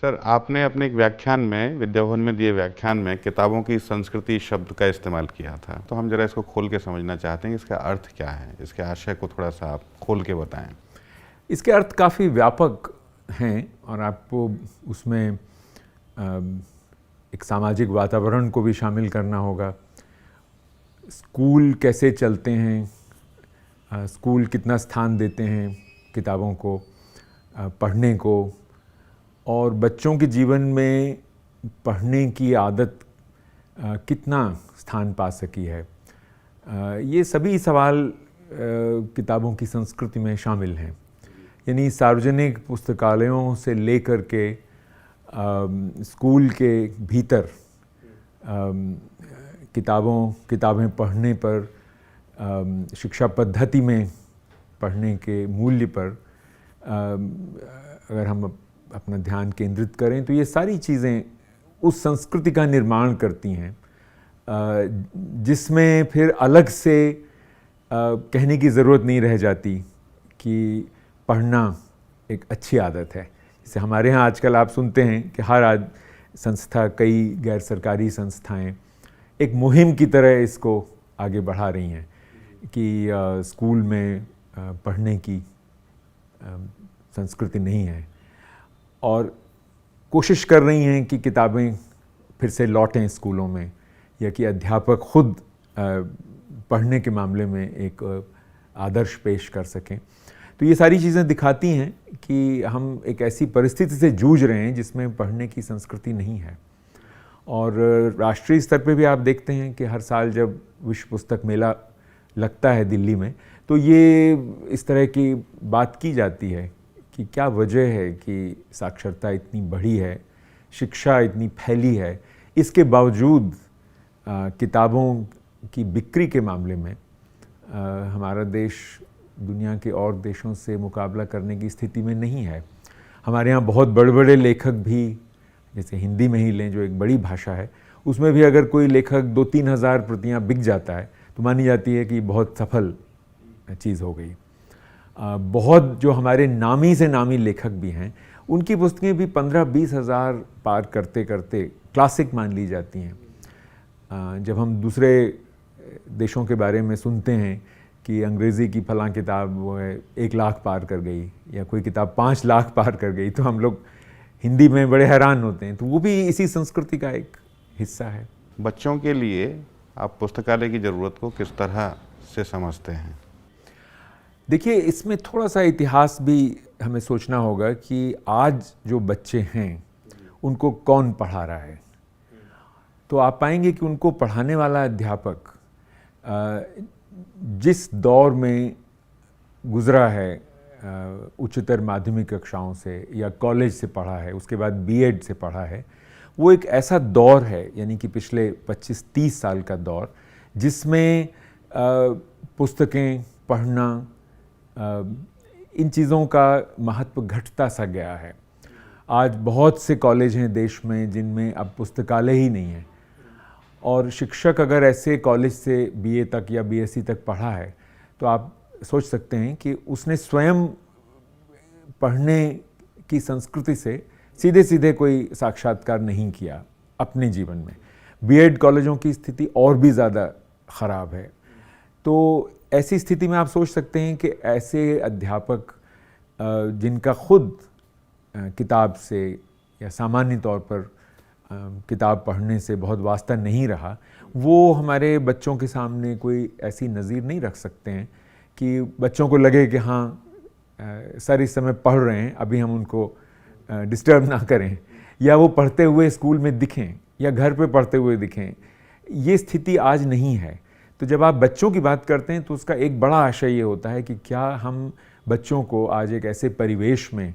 Sir, आपने अपने एक व्याख्यान में, विद्याभवन में दिए व्याख्यान में किताबों की संस्कृति शब्द का इस्तेमाल किया था। तो हम जरा इसको खोल के समझना चाहते हैं कि इसका अर्थ क्या है। इसके आशय को थोड़ा सा आप खोल के बताएं। इसके अर्थ काफ़ी व्यापक हैं और आपको उसमें एक सामाजिक वातावरण को भी शामिल करना होगा। स्कूल कैसे चलते हैं, स्कूल कितना स्थान देते हैं किताबों को, पढ़ने को, और बच्चों के जीवन में पढ़ने की आदत कितना स्थान पा सकी है। ये सभी सवाल किताबों की संस्कृति में शामिल हैं। यानी सार्वजनिक पुस्तकालयों से लेकर के स्कूल के भीतर किताबें पढ़ने पर, शिक्षा पद्धति में पढ़ने के मूल्य पर अगर हम अपना ध्यान केंद्रित करें तो ये सारी चीज़ें उस संस्कृति का निर्माण करती हैं जिसमें फिर अलग से कहने की ज़रूरत नहीं रह जाती कि पढ़ना एक अच्छी आदत है। जैसे हमारे यहाँ आजकल आप सुनते हैं कि हर संस्था, कई गैर सरकारी संस्थाएं एक मुहिम की तरह इसको आगे बढ़ा रही हैं कि स्कूल में पढ़ने की संस्कृति नहीं है और कोशिश कर रही हैं कि किताबें फिर से लौटें स्कूलों में, या कि अध्यापक खुद पढ़ने के मामले में एक आदर्श पेश कर सकें। तो ये सारी चीज़ें दिखाती हैं कि हम एक ऐसी परिस्थिति से जूझ रहे हैं जिसमें पढ़ने की संस्कृति नहीं है। और राष्ट्रीय स्तर पे भी आप देखते हैं कि हर साल जब विश्व पुस्तक मेला लगता है दिल्ली में, तो ये इस तरह की बात की जाती है कि क्या वजह है कि साक्षरता इतनी बढ़ी है, शिक्षा इतनी फैली है, इसके बावजूद किताबों की बिक्री के मामले में हमारा देश दुनिया के और देशों से मुकाबला करने की स्थिति में नहीं है। हमारे यहाँ बहुत बड़े बड़े लेखक भी, जैसे हिंदी में ही लें जो एक बड़ी भाषा है, उसमें भी अगर कोई लेखक 2-3 हज़ार प्रतियाँ बिक जाता है तो मानी जाती है कि बहुत सफल चीज़ हो गई। बहुत जो हमारे नामी से नामी लेखक भी हैं, उनकी पुस्तकें भी 15-20 हज़ार पार करते करते क्लासिक मान ली जाती हैं। जब हम दूसरे देशों के बारे में सुनते हैं कि अंग्रेज़ी की फलां किताब वो है 1 लाख पार कर गई, या कोई किताब 5 लाख पार कर गई, तो हम लोग हिंदी में बड़े हैरान होते हैं। तो वो भी इसी संस्कृति का एक हिस्सा है। बच्चों के लिए आप पुस्तकालय की ज़रूरत को किस तरह से समझते हैं? देखिए, इसमें थोड़ा सा इतिहास भी हमें सोचना होगा कि आज जो बच्चे हैं उनको कौन पढ़ा रहा है। तो आप पाएंगे कि उनको पढ़ाने वाला अध्यापक जिस दौर में गुज़रा है, उच्चतर माध्यमिक कक्षाओं से या कॉलेज से पढ़ा है, उसके बाद बीएड से पढ़ा है, वो एक ऐसा दौर है, यानी कि पिछले 25-30 साल का दौर, जिसमें पुस्तकें पढ़ना, इन चीज़ों का महत्व घटता सा गया है। आज बहुत से कॉलेज हैं देश में जिनमें अब पुस्तकालय ही नहीं है, और शिक्षक अगर ऐसे कॉलेज से बीए तक या बीएससी तक पढ़ा है तो आप सोच सकते हैं कि उसने स्वयं पढ़ने की संस्कृति से सीधे सीधे कोई साक्षात्कार नहीं किया अपने जीवन में। बीएड कॉलेजों की स्थिति और भी ज़्यादा ख़राब है। तो ऐसी स्थिति में आप सोच सकते हैं कि ऐसे अध्यापक जिनका खुद किताब से या सामान्य तौर पर किताब पढ़ने से बहुत वास्ता नहीं रहा, वो हमारे बच्चों के सामने कोई ऐसी नज़ीर नहीं रख सकते हैं कि बच्चों को लगे कि हाँ सर इस समय पढ़ रहे हैं, अभी हम उनको डिस्टर्ब ना करें, या वो पढ़ते हुए स्कूल में दिखें या घर पे पढ़ते हुए दिखें। ये स्थिति आज नहीं है। तो जब आप बच्चों की बात करते हैं तो उसका एक बड़ा आशय ये होता है कि क्या हम बच्चों को आज एक ऐसे परिवेश में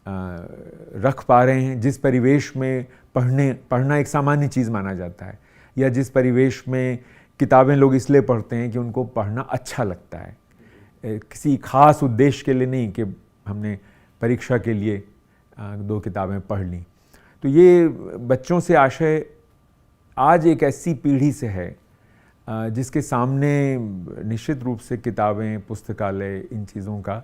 रख पा रहे हैं जिस परिवेश में पढ़ना एक सामान्य चीज़ माना जाता है, या जिस परिवेश में किताबें लोग इसलिए पढ़ते हैं कि उनको पढ़ना अच्छा लगता है, किसी खास उद्देश्य के लिए नहीं कि हमने परीक्षा के लिए 2 किताबें पढ़ ली। तो ये बच्चों से आशय आज एक ऐसी पीढ़ी से है जिसके सामने निश्चित रूप से किताबें, पुस्तकालय, इन चीज़ों का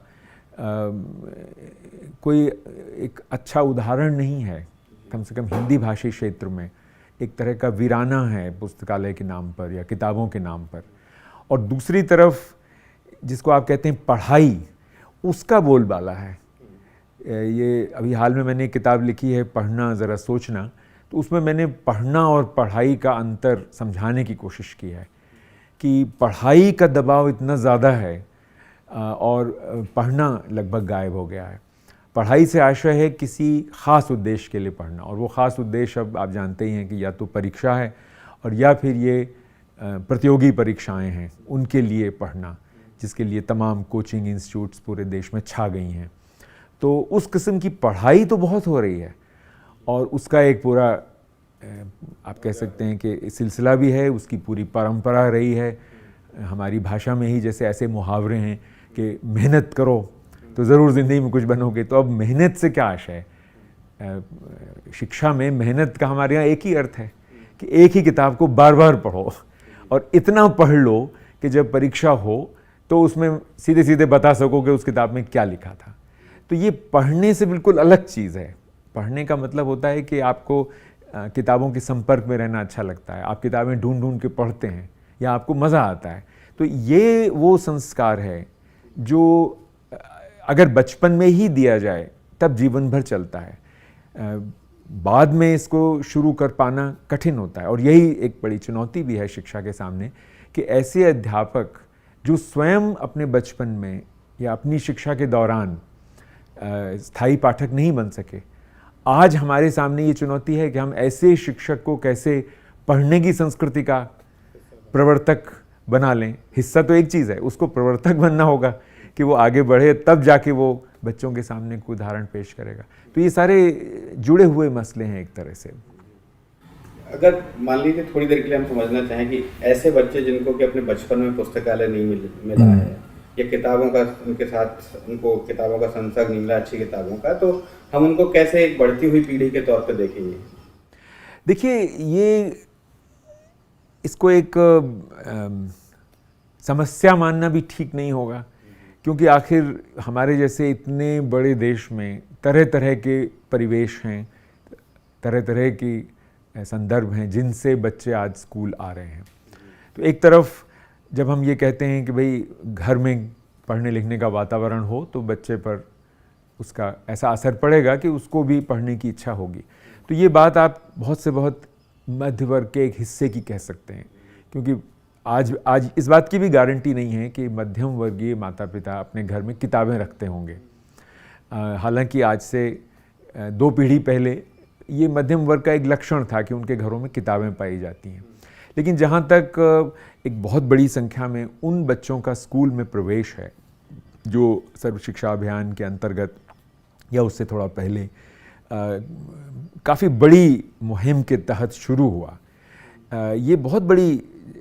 कोई एक अच्छा उदाहरण नहीं है, कम से कम हिंदी भाषी क्षेत्र में एक तरह का वीराना है पुस्तकालय के नाम पर या किताबों के नाम पर। और दूसरी तरफ जिसको आप कहते हैं पढ़ाई, उसका बोलबाला है। ये अभी हाल में मैंने एक किताब लिखी है, पढ़ना ज़रा सोचना, तो उसमें मैंने पढ़ना और पढ़ाई का अंतर समझाने की कोशिश की है कि पढ़ाई का दबाव इतना ज़्यादा है और पढ़ना लगभग गायब हो गया है। पढ़ाई से आशय है किसी ख़ास उद्देश्य के लिए पढ़ना, और वो ख़ास उद्देश्य अब आप जानते ही हैं कि या तो परीक्षा है और या फिर ये प्रतियोगी परीक्षाएं हैं, उनके लिए पढ़ना, जिसके लिए तमाम कोचिंग इंस्टीट्यूट्स पूरे देश में छा गई हैं। तो उस किस्म की पढ़ाई तो बहुत हो रही है और उसका एक पूरा आप कह सकते हैं कि सिलसिला भी है, उसकी पूरी परंपरा रही है। हमारी भाषा में ही जैसे ऐसे मुहावरे हैं कि मेहनत करो तो ज़रूर ज़िंदगी में कुछ बनोगे। तो अब मेहनत से क्या आशय है? शिक्षा में मेहनत का हमारे यहाँ एक ही अर्थ है कि एक ही किताब को बार बार पढ़ो और इतना पढ़ लो कि जब परीक्षा हो तो उसमें सीधे सीधे बता सको कि उस किताब में क्या लिखा था। तो ये पढ़ने से बिल्कुल अलग चीज़ है। पढ़ने का मतलब होता है कि आपको किताबों के संपर्क में रहना अच्छा लगता है, आप किताबें ढूंढ ढूंढ के पढ़ते हैं या आपको मज़ा आता है। तो ये वो संस्कार है जो अगर बचपन में ही दिया जाए तब जीवन भर चलता है, बाद में इसको शुरू कर पाना कठिन होता है। और यही एक बड़ी चुनौती भी है शिक्षा के सामने कि ऐसे अध्यापक जो स्वयं अपने बचपन में या अपनी शिक्षा के दौरान स्थायी पाठक नहीं बन सके, आज हमारे सामने ये चुनौती है कि हम ऐसे शिक्षक को कैसे पढ़ने की संस्कृति का प्रवर्तक बना लें। हिस्सा तो एक चीज़ है, उसको प्रवर्तक बनना होगा कि वो आगे बढ़े, तब जाके वो बच्चों के सामने कोई उदाहरण पेश करेगा। तो ये सारे जुड़े हुए मसले हैं एक तरह से। अगर मान लीजिए थोड़ी देर के लिए हम समझना चाहें कि ऐसे बच्चे जिनको कि अपने बचपन में पुस्तकालय नहीं मिला है या किताबों का उनके साथ उनको किताबों का संसर्ग नहीं मिला, अच्छी किताबों का, तो हम उनको कैसे एक बढ़ती हुई पीढ़ी के तौर पर देखेंगे? देखिए, ये इसको एक समस्या मानना भी ठीक नहीं होगा, क्योंकि आखिर हमारे जैसे इतने बड़े देश में तरह तरह के परिवेश हैं, तरह तरह की संदर्भ हैं जिनसे बच्चे आज स्कूल आ रहे हैं। तो एक तरफ जब हम ये कहते हैं कि भाई घर में पढ़ने लिखने का वातावरण हो तो बच्चे पर उसका ऐसा असर पड़ेगा कि उसको भी पढ़ने की इच्छा होगी। तो ये बात आप बहुत से बहुत मध्य वर्ग के एक हिस्से की कह सकते हैं, क्योंकि आज इस बात की भी गारंटी नहीं है कि मध्यम वर्गीय माता पिता अपने घर में किताबें रखते होंगे। हालांकि आज से 2 पीढ़ी पहले ये मध्यम वर्ग का एक लक्षण था कि उनके घरों में किताबें पाई जाती हैं। लेकिन जहाँ तक एक बहुत बड़ी संख्या में उन बच्चों का स्कूल में प्रवेश है जो सर्व शिक्षा अभियान के अंतर्गत या उससे थोड़ा पहले काफ़ी बड़ी मुहिम के तहत शुरू हुआ, ये बहुत बड़ी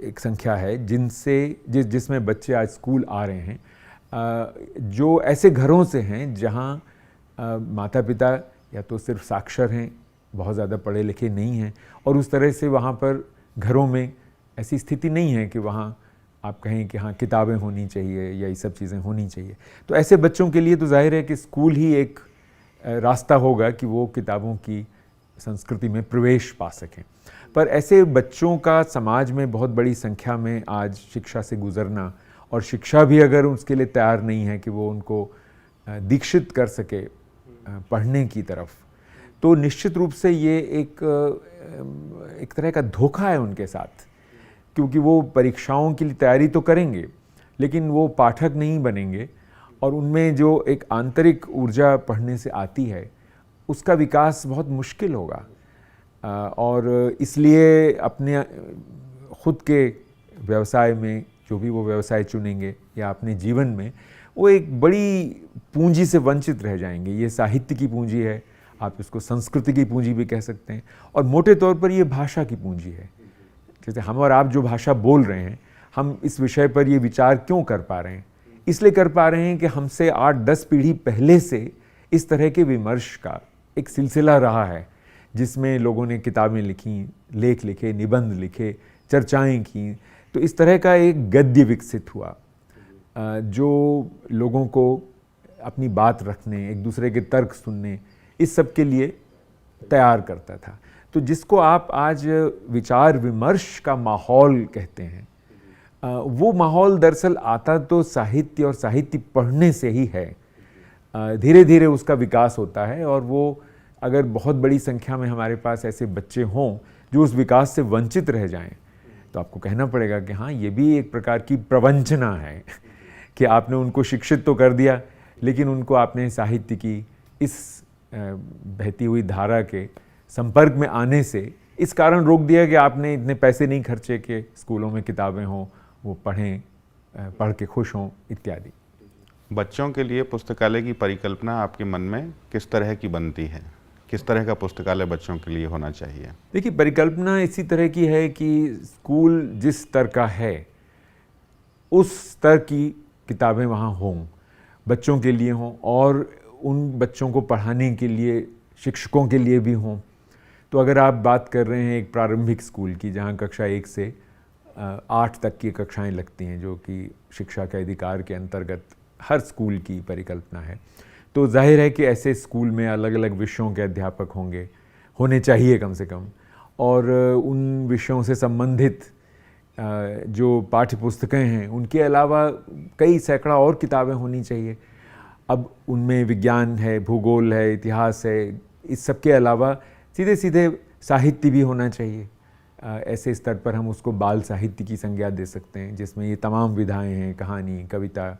एक संख्या है जिसमें बच्चे आज स्कूल आ रहे हैं, जो ऐसे घरों से हैं जहाँ माता पिता या तो सिर्फ साक्षर हैं, बहुत ज़्यादा पढ़े लिखे नहीं हैं, और उस तरह से वहाँ पर घरों में ऐसी स्थिति नहीं है कि वहाँ आप कहें कि हाँ किताबें होनी चाहिए या ये सब चीज़ें होनी चाहिए। तो ऐसे बच्चों के लिए तो जाहिर है कि स्कूल ही एक रास्ता होगा कि वो किताबों की संस्कृति में प्रवेश पा सकें। पर ऐसे बच्चों का समाज में बहुत बड़ी संख्या में आज शिक्षा से गुज़रना, और शिक्षा भी अगर उसके लिए तैयार नहीं है कि वो उनको दीक्षित कर सके पढ़ने की तरफ, तो निश्चित रूप से ये एक तरह का धोखा है उनके साथ, क्योंकि वो परीक्षाओं की तैयारी तो करेंगे लेकिन वो पाठक नहीं बनेंगे, और उनमें जो एक आंतरिक ऊर्जा पढ़ने से आती है उसका विकास बहुत मुश्किल होगा। और इसलिए अपने खुद के व्यवसाय में जो भी वो व्यवसाय चुनेंगे या अपने जीवन में, वो एक बड़ी पूंजी से वंचित रह जाएंगे। ये साहित्य की पूंजी है, आप इसको संस्कृति की पूंजी भी कह सकते हैं, और मोटे तौर पर ये भाषा की पूंजी है। जैसे हम और आप जो भाषा बोल रहे हैं, हम इस विषय पर ये विचार क्यों कर पा रहे हैं? इसलिए कर पा रहे हैं कि हमसे 8-10 पीढ़ी पहले से इस तरह के विमर्श का एक सिलसिला रहा है, जिसमें लोगों ने किताबें लिखी, लेख लिखे, निबंध लिखे, चर्चाएं की। तो इस तरह का एक गद्य विकसित हुआ जो लोगों को अपनी बात रखने, एक दूसरे के तर्क सुनने, इस सब के लिए तैयार करता था। तो जिसको आप आज विचार विमर्श का माहौल कहते हैं, वो माहौल दरअसल आता तो साहित्य और साहित्य पढ़ने से ही है। धीरे धीरे उसका विकास होता है, और वो अगर बहुत बड़ी संख्या में हमारे पास ऐसे बच्चे हों जो उस विकास से वंचित रह जाएं, तो आपको कहना पड़ेगा कि हाँ, ये भी एक प्रकार की प्रवंचना है कि आपने उनको शिक्षित तो कर दिया, लेकिन उनको आपने साहित्य की इस बहती हुई धारा के संपर्क में आने से इस कारण रोक दिया कि आपने इतने पैसे नहीं खर्चे कि स्कूलों में किताबें हों, वो पढ़ें, पढ़ के खुश हों इत्यादि। बच्चों के लिए पुस्तकालय की परिकल्पना आपके मन में किस तरह की बनती है? किस तरह का पुस्तकालय बच्चों के लिए होना चाहिए? देखिए, परिकल्पना इसी तरह की है कि स्कूल जिस स्तर का है उस स्तर की किताबें वहाँ हों, बच्चों के लिए हों, और उन बच्चों को पढ़ाने के लिए शिक्षकों के लिए भी हों। तो अगर आप बात कर रहे हैं एक प्रारंभिक स्कूल की, जहाँ कक्षा 1 से 8 तक की कक्षाएं लगती हैं, जो कि शिक्षा के अधिकार के अंतर्गत हर स्कूल की परिकल्पना है, तो जाहिर है कि ऐसे स्कूल में अलग अलग विषयों के अध्यापक होने चाहिए कम से कम, और उन विषयों से संबंधित जो पाठ्य पुस्तकें हैं उनके अलावा कई सैकड़ा और किताबें होनी चाहिए। अब उनमें विज्ञान है, भूगोल है, इतिहास है, इस सब के अलावा सीधे सीधे साहित्य भी होना चाहिए। ऐसे स्तर पर हम उसको बाल साहित्य की संज्ञा दे सकते हैं, जिसमें ये तमाम विधाएं हैं, कहानी, कविता,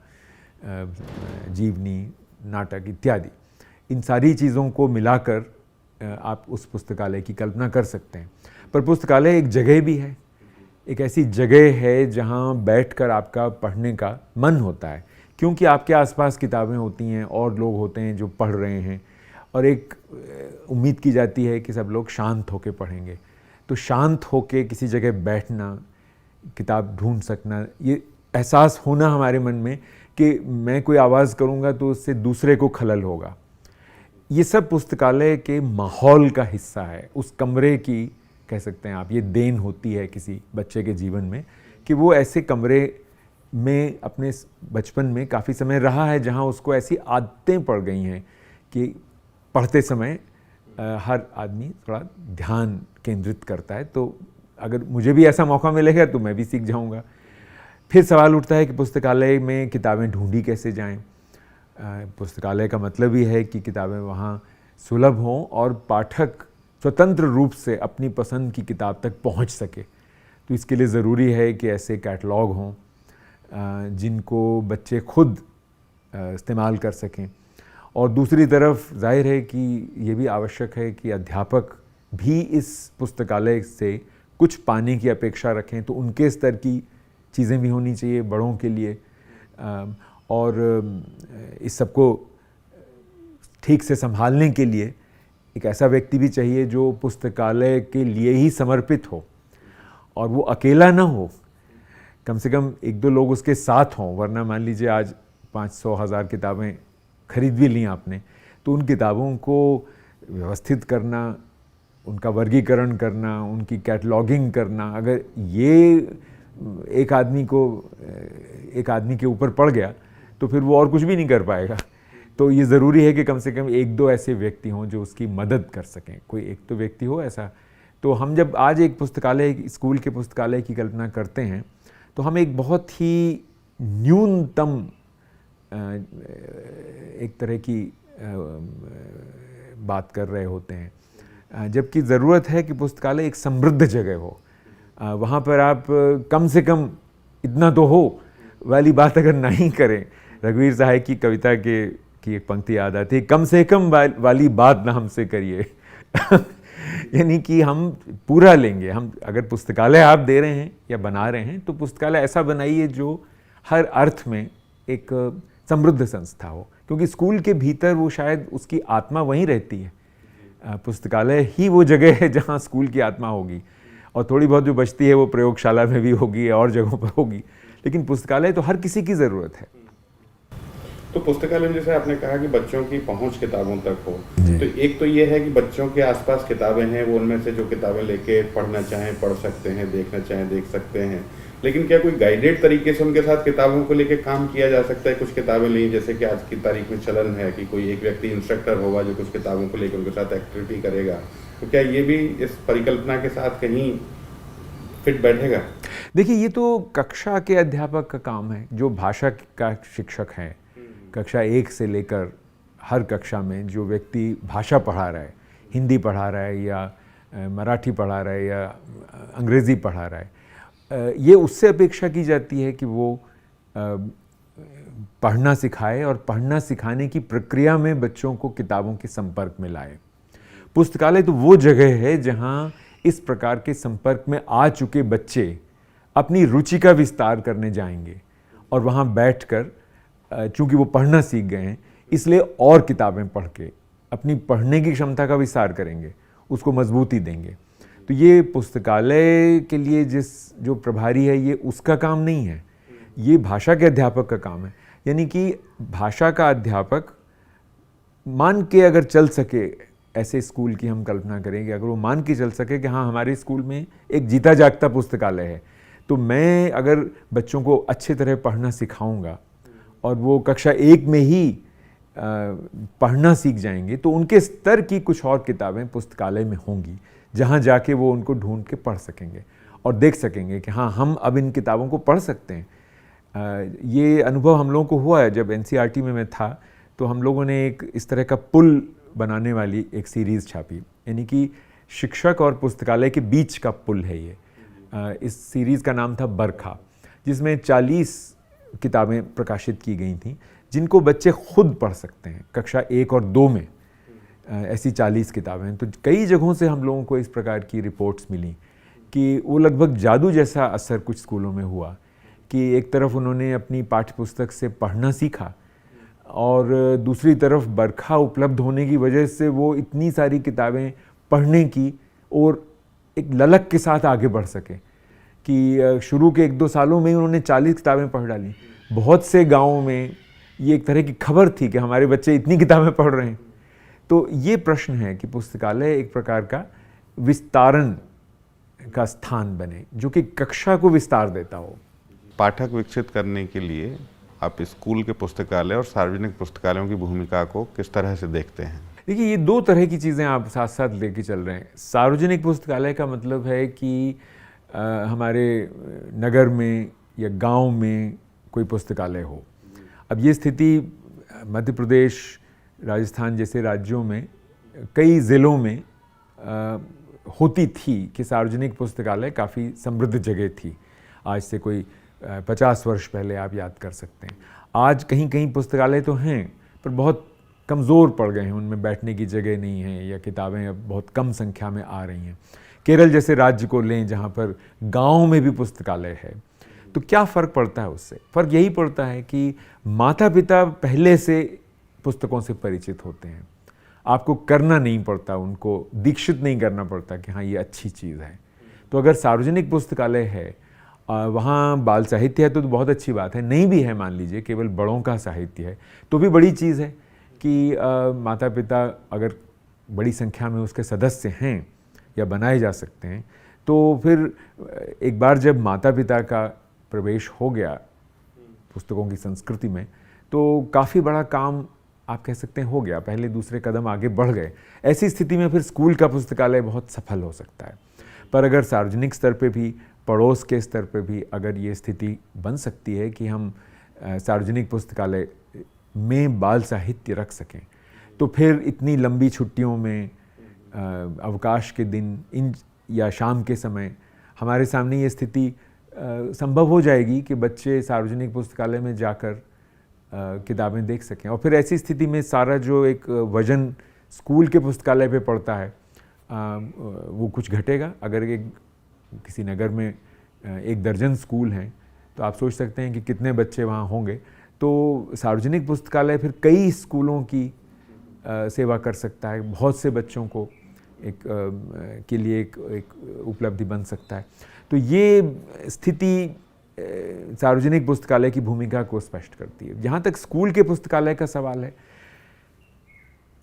जीवनी, नाटक इत्यादि। इन सारी चीज़ों को मिलाकर आप उस पुस्तकालय की कल्पना कर सकते हैं। पर पुस्तकालय एक जगह भी है, एक ऐसी जगह है जहाँ बैठकर आपका पढ़ने का मन होता है, क्योंकि आपके आसपास किताबें होती हैं और लोग होते हैं जो पढ़ रहे हैं, और एक उम्मीद की जाती है कि सब लोग शांत होकर पढ़ेंगे। तो शांत होकर किसी जगह बैठना, किताब ढूंढ सकना, ये एहसास होना हमारे मन में कि मैं कोई आवाज़ करूँगा तो उससे दूसरे को खलल होगा, ये सब पुस्तकालय के माहौल का हिस्सा है। उस कमरे की, कह सकते हैं आप, ये देन होती है किसी बच्चे के जीवन में कि वो ऐसे कमरे में अपने बचपन में काफ़ी समय रहा है, जहाँ उसको ऐसी आदतें पड़ गई हैं कि पढ़ते समय हर आदमी थोड़ा ध्यान केंद्रित करता है। तो अगर मुझे भी ऐसा मौका मिलेगा तो मैं भी सीख जाऊँगा। फिर सवाल उठता है कि पुस्तकालय में किताबें ढूंढी कैसे जाएं। पुस्तकालय का मतलब ही है कि किताबें वहाँ सुलभ हों और पाठक स्वतंत्र रूप से अपनी पसंद की किताब तक पहुँच सके। तो इसके लिए ज़रूरी है कि ऐसे कैटलॉग हों जिनको बच्चे खुद इस्तेमाल कर सकें, और दूसरी तरफ जाहिर है कि ये भी आवश्यक है कि अध्यापक भी इस पुस्तकालय से कुछ पाने की अपेक्षा रखें। तो उनके स्तर की चीज़ें भी होनी चाहिए बड़ों के लिए, और इस सबको ठीक से संभालने के लिए एक ऐसा व्यक्ति भी चाहिए जो पुस्तकालय के लिए ही समर्पित हो, और वो अकेला ना हो, कम से कम 1-2 लोग उसके साथ हों। वरना मान लीजिए आज 500-1000 किताबें खरीद भी ली आपने, तो उन किताबों को व्यवस्थित करना, उनका वर्गीकरण करना, उनकी कैटलॉगिंग करना, अगर ये एक आदमी के ऊपर पड़ गया तो फिर वो और कुछ भी नहीं कर पाएगा। तो ये ज़रूरी है कि कम से कम 1-2 ऐसे व्यक्ति हों जो उसकी मदद कर सकें। कोई एक तो व्यक्ति हो ऐसा। तो हम जब आज एक पुस्तकालय, स्कूल के पुस्तकालय की कल्पना करते हैं, तो हम एक बहुत ही न्यूनतम एक तरह की बात कर रहे होते हैं, जबकि ज़रूरत है कि पुस्तकालय एक समृद्ध जगह हो। वहाँ पर आप कम से कम इतना तो हो वाली बात अगर नहीं करें, रघुवीर सहाय की कविता की एक पंक्ति याद आती है, कम से कम वाली बात ना हमसे करिए। यानी कि हम पूरा लेंगे। हम अगर पुस्तकालय आप दे रहे हैं या बना रहे हैं, तो पुस्तकालय ऐसा बनाइए जो हर अर्थ में एक समृद्ध संस्था हो, क्योंकि स्कूल के भीतर वो शायद उसकी आत्मा वहीं रहती है। पुस्तकालय ही वो जगह है जहाँ स्कूल की आत्मा होगी, और थोड़ी बहुत जो बचती है वो प्रयोगशाला में भी होगी और जगहों पर होगी, लेकिन पुस्तकालय तो हर किसी की ज़रूरत है। तो पुस्तकालय में जैसे आपने कहा कि बच्चों की पहुंच किताबों तक हो, तो एक तो ये है कि बच्चों के आसपास किताबें हैं, वो उनमें से जो किताबें लेके पढ़ना चाहें पढ़ सकते हैं, देखना चाहें देख सकते हैं, लेकिन क्या कोई गाइडेड तरीके से उनके साथ किताबों को लेके काम किया जा सकता है? कुछ किताबें ली, जैसे कि आज की तारीख में चलन है कि कोई एक व्यक्ति इंस्ट्रक्टर होगा जो कुछ किताबों को लेकर उनके साथ एक्टिविटी करेगा, तो क्या ये भी इस परिकल्पना के साथ कहीं फिट बैठेगा? देखिए, ये तो कक्षा के अध्यापक का काम है, जो भाषा का शिक्षक है। कक्षा 1 से लेकर हर कक्षा में जो व्यक्ति भाषा पढ़ा रहा है, हिंदी पढ़ा रहा है या मराठी पढ़ा रहा है या अंग्रेज़ी पढ़ा रहा है, ये उससे अपेक्षा की जाती है कि वो पढ़ना सिखाए और पढ़ना सिखाने की प्रक्रिया में बच्चों को किताबों के संपर्क में लाए। पुस्तकालय तो वो जगह है जहाँ इस प्रकार के संपर्क में आ चुके बच्चे अपनी रुचि का विस्तार करने जाएंगे और वहाँ बैठकर, चूँकि वो पढ़ना सीख गए हैं, इसलिए और किताबें पढ़ के अपनी पढ़ने की क्षमता का विस्तार करेंगे, उसको मजबूती देंगे। तो ये पुस्तकालय के लिए जो प्रभारी है, ये उसका काम नहीं है, ये भाषा के अध्यापक का काम है। यानी कि भाषा का अध्यापक मान के अगर चल सके, ऐसे स्कूल की हम कल्पना करेंगे, अगर वो मान के चल सके कि हाँ, हमारे स्कूल में एक जीता जागता पुस्तकालय है, तो मैं अगर बच्चों को अच्छे तरह पढ़ना सिखाऊंगा और वो कक्षा 1 में ही पढ़ना सीख जाएंगे, तो उनके स्तर की कुछ और किताबें पुस्तकालय में होंगी, जहाँ जाके वो उनको ढूंढ के पढ़ सकेंगे और देख सकेंगे कि हाँ, हम अब इन किताबों को पढ़ सकते हैं। ये अनुभव हम लोगों को हुआ है। जब NCERT में मैं था तो हम लोगों ने एक इस तरह का पुल बनाने वाली एक सीरीज़ छापी, यानी कि शिक्षक और पुस्तकालय के बीच का पुल है ये। इस सीरीज़ का नाम था बरखा, जिसमें 40 किताबें प्रकाशित की गई थीं जिनको बच्चे खुद पढ़ सकते हैं। कक्षा 1 और 2 में ऐसी 40 किताबें। तो कई जगहों से हम लोगों को इस प्रकार की रिपोर्ट्स मिली कि वो लगभग जादू जैसा असर कुछ स्कूलों में हुआ कि एक तरफ उन्होंने अपनी पाठ्य पुस्तक से पढ़ना सीखा और दूसरी तरफ बरखा उपलब्ध होने की वजह से वो इतनी सारी किताबें पढ़ने की और एक ललक के साथ आगे बढ़ सके कि शुरू के 1-2 सालों में ही उन्होंने 40 किताबें पढ़ डाली। बहुत से गाँवों में ये एक तरह की खबर थी कि हमारे बच्चे इतनी किताबें पढ़ रहे हैं। तो ये प्रश्न है कि पुस्तकालय एक प्रकार का विस्तारण का स्थान बने, जो कि कक्षा को विस्तार देता हो। पाठक विकसित करने के लिए आप स्कूल के पुस्तकालय और सार्वजनिक पुस्तकालयों की भूमिका को किस तरह से देखते हैं? देखिए, ये 2 तरह की चीज़ें आप साथ साथ लेके चल रहे हैं। सार्वजनिक पुस्तकालय का मतलब है कि हमारे नगर में या गांव में कोई पुस्तकालय हो। अब ये स्थिति मध्य प्रदेश, राजस्थान जैसे राज्यों में कई ज़िलों में होती थी कि सार्वजनिक पुस्तकालय काफ़ी समृद्ध जगह थी। आज से कोई 50 वर्ष पहले आप याद कर सकते हैं। आज कहीं कहीं पुस्तकालय तो हैं, पर बहुत कमज़ोर पड़ गए हैं, उनमें बैठने की जगह नहीं है या किताबें अब बहुत कम संख्या में आ रही हैं। केरल जैसे राज्य को लें, जहाँ पर गाँव में भी पुस्तकालय है, तो क्या फ़र्क पड़ता है उससे? फ़र्क यही पड़ता है कि माता पिता पहले से पुस्तकों से परिचित होते हैं। आपको करना नहीं पड़ता, उनको दीक्षित नहीं करना पड़ता कि हाँ, ये अच्छी चीज़ है। तो अगर सार्वजनिक पुस्तकालय है, वहाँ बाल साहित्य है तो बहुत अच्छी बात है। नहीं भी है, मान लीजिए केवल बड़ों का साहित्य है, तो भी बड़ी चीज़ है कि माता पिता अगर बड़ी संख्या में उसके सदस्य हैं या बनाए जा सकते हैं, तो फिर एक बार जब माता पिता का प्रवेश हो गया पुस्तकों की संस्कृति में, तो काफ़ी बड़ा काम आप कह सकते हैं हो गया। पहले दूसरे कदम आगे बढ़ गए। ऐसी स्थिति में फिर स्कूल का पुस्तकालय बहुत सफल हो सकता है। पर अगर सार्वजनिक स्तर पे भी, पड़ोस के स्तर पे भी अगर ये स्थिति बन सकती है कि हम सार्वजनिक पुस्तकालय में बाल साहित्य रख सकें, तो फिर इतनी लंबी छुट्टियों में, अवकाश के दिन या शाम के समय हमारे सामने ये स्थिति संभव हो जाएगी कि बच्चे सार्वजनिक पुस्तकालय में जाकर किताबें देख सकें। और फिर ऐसी स्थिति में सारा जो एक वजन स्कूल के पुस्तकालय पे पड़ता है, वो कुछ घटेगा। अगर किसी नगर में 1 दर्जन स्कूल हैं, तो आप सोच सकते हैं कि कितने बच्चे वहाँ होंगे। तो सार्वजनिक पुस्तकालय फिर कई स्कूलों की सेवा कर सकता है, बहुत से बच्चों को के लिए एक उपलब्धि बन सकता है। तो ये स्थिति सार्वजनिक पुस्तकालय की भूमिका को स्पष्ट करती है। जहाँ तक स्कूल के पुस्तकालय का सवाल है,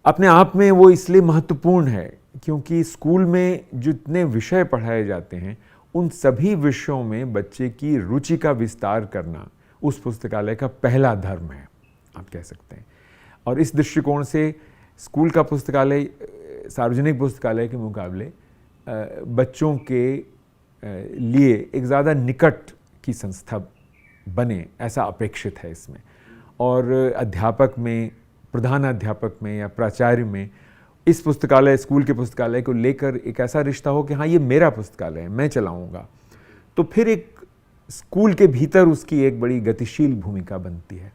अपने आप में वो इसलिए महत्वपूर्ण है क्योंकि स्कूल में जितने विषय पढ़ाए जाते हैं उन सभी विषयों में बच्चे की रुचि का विस्तार करना उस पुस्तकालय का पहला धर्म है, आप कह सकते हैं। और इस दृष्टिकोण से स्कूल का पुस्तकालय सार्वजनिक पुस्तकालय के मुकाबले बच्चों के लिए एक ज़्यादा निकट की संस्था बने, ऐसा अपेक्षित है इसमें। और अध्यापक में, प्रधानाध्यापक में या प्राचार्य में इस पुस्तकालय, स्कूल के पुस्तकालय को लेकर एक ऐसा रिश्ता हो कि हाँ, ये मेरा पुस्तकालय है, मैं चलाऊँगा, तो फिर एक स्कूल के भीतर उसकी एक बड़ी गतिशील भूमिका बनती है।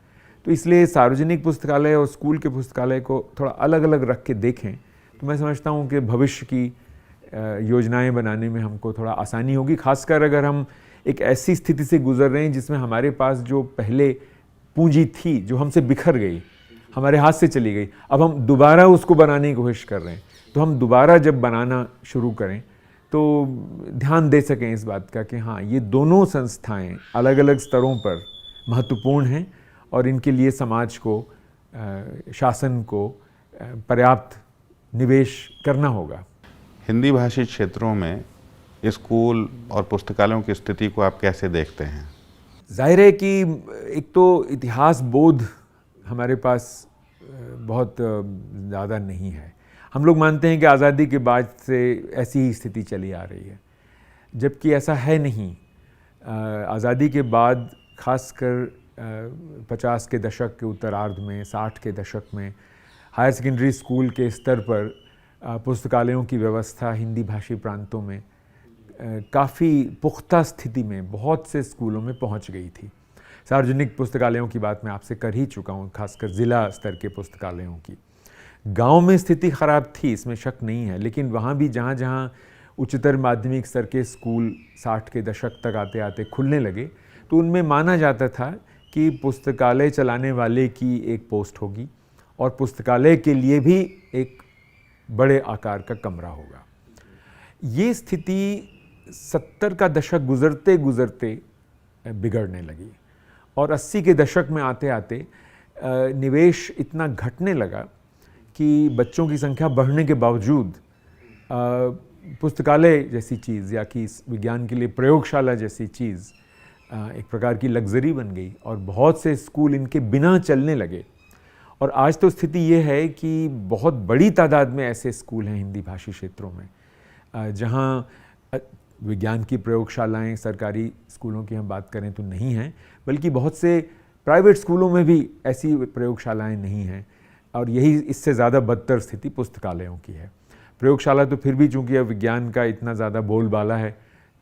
तो इसलिए सार्वजनिक पुस्तकालय और स्कूल के पुस्तकालय को थोड़ा अलग अलग रख के देखें तो मैं समझता हूँ कि भविष्य की योजनाएं बनाने में हमको थोड़ा आसानी होगी, खासकर अगर हम एक ऐसी स्थिति से गुजर रहे हैं जिसमें हमारे पास जो पहले पूंजी थी, जो हमसे बिखर गई, हमारे हाथ से चली गई, अब हम दोबारा उसको बनाने की कोशिश कर रहे हैं। तो हम दोबारा जब बनाना शुरू करें तो ध्यान दे सकें इस बात का कि हाँ, ये दोनों संस्थाएं अलग अलग स्तरों पर महत्वपूर्ण हैं और इनके लिए समाज को, शासन को पर्याप्त निवेश करना होगा। हिंदी भाषी क्षेत्रों में स्कूल और पुस्तकालयों की स्थिति को आप कैसे देखते हैं? जाहिर है कि एक तो इतिहास बोध हमारे पास बहुत ज़्यादा नहीं है। हम लोग मानते हैं कि आज़ादी के बाद से ऐसी ही स्थिति चली आ रही है, जबकि ऐसा है नहीं। आज़ादी के बाद खासकर 50 के दशक के उत्तरार्ध में, 60 के दशक में हायर सेकेंडरी स्कूल के स्तर पर पुस्तकालयों की व्यवस्था हिंदी भाषी प्रांतों में काफ़ी पुख्ता स्थिति में बहुत से स्कूलों में पहुंच गई थी। सार्वजनिक पुस्तकालयों की बात मैं आपसे कर ही चुका हूं, खासकर ज़िला स्तर के पुस्तकालयों की। गांव में स्थिति ख़राब थी, इसमें शक नहीं है, लेकिन वहाँ भी जहाँ जहाँ उच्चतर माध्यमिक स्तर के स्कूल 60 के दशक तक आते आते खुलने लगे तो उनमें माना जाता था कि पुस्तकालय चलाने वाले की एक पोस्ट होगी और पुस्तकालय के लिए भी एक बड़े आकार का कमरा होगा। ये स्थिति 70 का दशक गुज़रते गुज़रते बिगड़ने लगी और 80 के दशक में आते आते निवेश इतना घटने लगा कि बच्चों की संख्या बढ़ने के बावजूद पुस्तकालय जैसी चीज़ या कि विज्ञान के लिए प्रयोगशाला जैसी चीज़ एक प्रकार की लग्जरी बन गई और बहुत से स्कूल इनके बिना चलने लगे। और आज तो स्थिति ये है कि बहुत बड़ी तादाद में ऐसे स्कूल हैं हिंदी भाषी क्षेत्रों में जहाँ विज्ञान की प्रयोगशालाएं सरकारी स्कूलों की हम बात करें तो नहीं हैं, बल्कि बहुत से प्राइवेट स्कूलों में भी ऐसी प्रयोगशालाएं नहीं हैं। और यही इससे ज़्यादा बदतर स्थिति पुस्तकालयों की है। प्रयोगशाला तो फिर भी चूँकि अब विज्ञान का इतना ज़्यादा बोलबाला है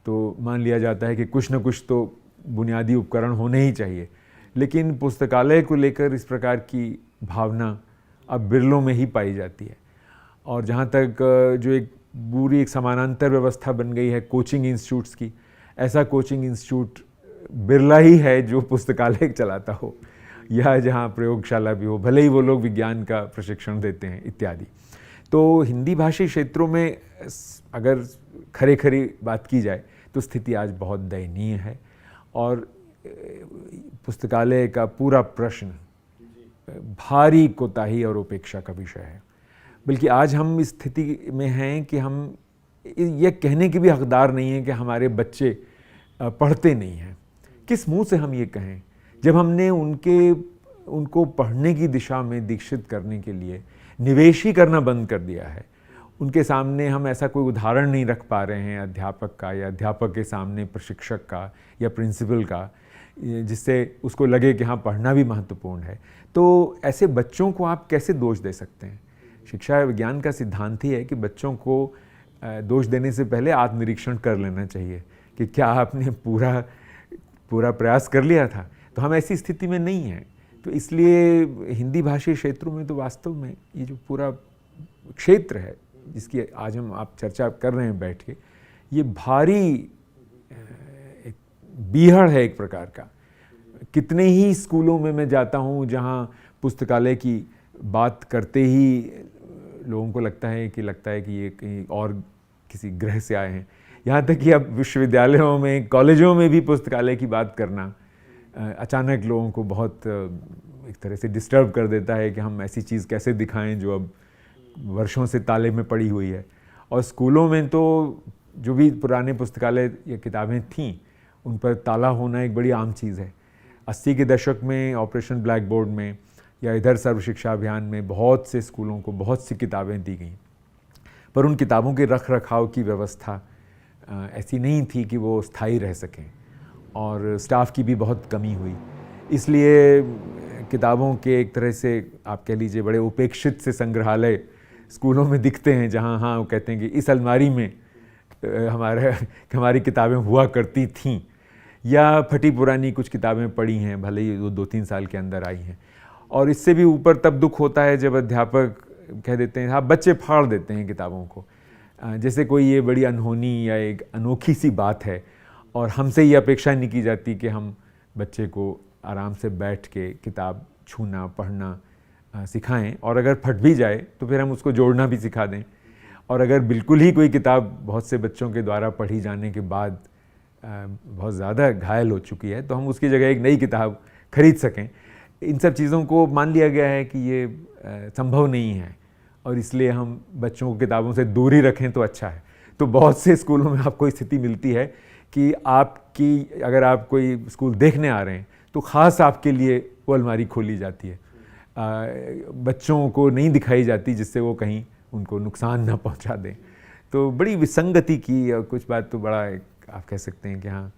तो मान लिया जाता है कि कुछ न कुछ तो बुनियादी उपकरण होने ही चाहिए, लेकिन पुस्तकालय को लेकर इस प्रकार की भावना अब बिरलों में ही पाई जाती है। और जहाँ तक जो एक पूरी एक समानांतर व्यवस्था बन गई है कोचिंग इंस्टीट्यूट्स की, ऐसा कोचिंग इंस्टीट्यूट बिरला ही है जो पुस्तकालय चलाता हो या जहाँ प्रयोगशाला भी हो, भले ही वो लोग विज्ञान का प्रशिक्षण देते हैं इत्यादि। तो हिंदी भाषी क्षेत्रों में अगर खरी खरी बात की जाए तो स्थिति आज बहुत दयनीय है और पुस्तकालय का पूरा प्रश्न भारी कोताही और उपेक्षा का विषय है। बल्कि आज हम इस स्थिति में हैं कि हम ये कहने के भी हकदार नहीं हैं कि हमारे बच्चे पढ़ते नहीं हैं। किस मुंह से हम ये कहें जब हमने उनको पढ़ने की दिशा में दीक्षित करने के लिए निवेश ही करना बंद कर दिया है। उनके सामने हम ऐसा कोई उदाहरण नहीं रख पा रहे हैं अध्यापक का या अध्यापक के सामने प्रशिक्षक का या प्रिंसिपल का, जिससे उसको लगे कि हाँ पढ़ना भी महत्वपूर्ण है। तो ऐसे बच्चों को आप कैसे दोष दे सकते हैं? शिक्षा विज्ञान का सिद्धांत ही है कि बच्चों को दोष देने से पहले आत्मनिरीक्षण कर लेना चाहिए कि क्या आपने पूरा प्रयास कर लिया था। तो हम ऐसी स्थिति में नहीं हैं। तो इसलिए हिंदी भाषी क्षेत्रों में तो वास्तव में ये जो पूरा क्षेत्र है जिसकी आज हम आप चर्चा कर रहे हैं बैठ के, ये भारी एक बीहड़ है एक प्रकार का। कितने ही स्कूलों में मैं जाता हूँ जहाँ पुस्तकालय की बात करते ही लोगों को लगता है कि ये कहीं और किसी ग्रह से आए हैं। यहाँ तक कि अब विश्वविद्यालयों में, कॉलेजों में भी पुस्तकालय की बात करना अचानक लोगों को बहुत एक तरह से डिस्टर्ब कर देता है कि हम ऐसी चीज़ कैसे दिखाएं जो अब वर्षों से ताले में पड़ी हुई है। और स्कूलों में तो जो भी पुराने पुस्तकालय या किताबें थीं उन पर ताला होना एक बड़ी आम चीज़ है। 80 के दशक में ऑपरेशन ब्लैक बोर्ड में या इधर सर्व शिक्षा अभियान में बहुत से स्कूलों को बहुत सी किताबें दी गईं, पर उन किताबों के रख रखाव की व्यवस्था ऐसी नहीं थी कि वो स्थायी रह सकें, और स्टाफ की भी बहुत कमी हुई। इसलिए किताबों के एक तरह से आप कह लीजिए बड़े उपेक्षित से संग्रहालय स्कूलों में दिखते हैं, जहाँ हाँ वो कहते हैं कि इस अलमारी में हमारी किताबें हुआ करती थीं, या फटी पुरानी कुछ किताबें पड़ी हैं, भले ही वो 2-3 साल के अंदर आई हैं। और इससे भी ऊपर तब दुख होता है जब अध्यापक कह देते हैं, हाँ बच्चे फाड़ देते हैं किताबों को, जैसे कोई ये बड़ी अनहोनी या एक अनोखी सी बात है, और हमसे ये अपेक्षा नहीं की जाती कि हम बच्चे को आराम से बैठ के किताब छूना पढ़ना सिखाएं, और अगर फट भी जाए तो फिर हम उसको जोड़ना भी सिखा दें। और अगर बिल्कुल ही कोई किताब बहुत से बच्चों के द्वारा पढ़ी जाने के बाद बहुत ज़्यादा घायल हो चुकी है तो हम उसकी जगह एक नई किताब खरीद सकें। इन सब चीज़ों को मान लिया गया है कि ये संभव नहीं है, और इसलिए हम बच्चों को किताबों से दूर ही रखें तो अच्छा है। तो बहुत से स्कूलों में आपको स्थिति मिलती है कि आपकी अगर आप कोई स्कूल देखने आ रहे हैं तो ख़ास आपके लिए वो अलमारी खोली जाती है, बच्चों को नहीं दिखाई जाती, जिससे वो कहीं उनको नुकसान ना पहुंचा दें। तो बड़ी विसंगति की, और कुछ बात तो बड़ा आप कह सकते हैं कि हाँ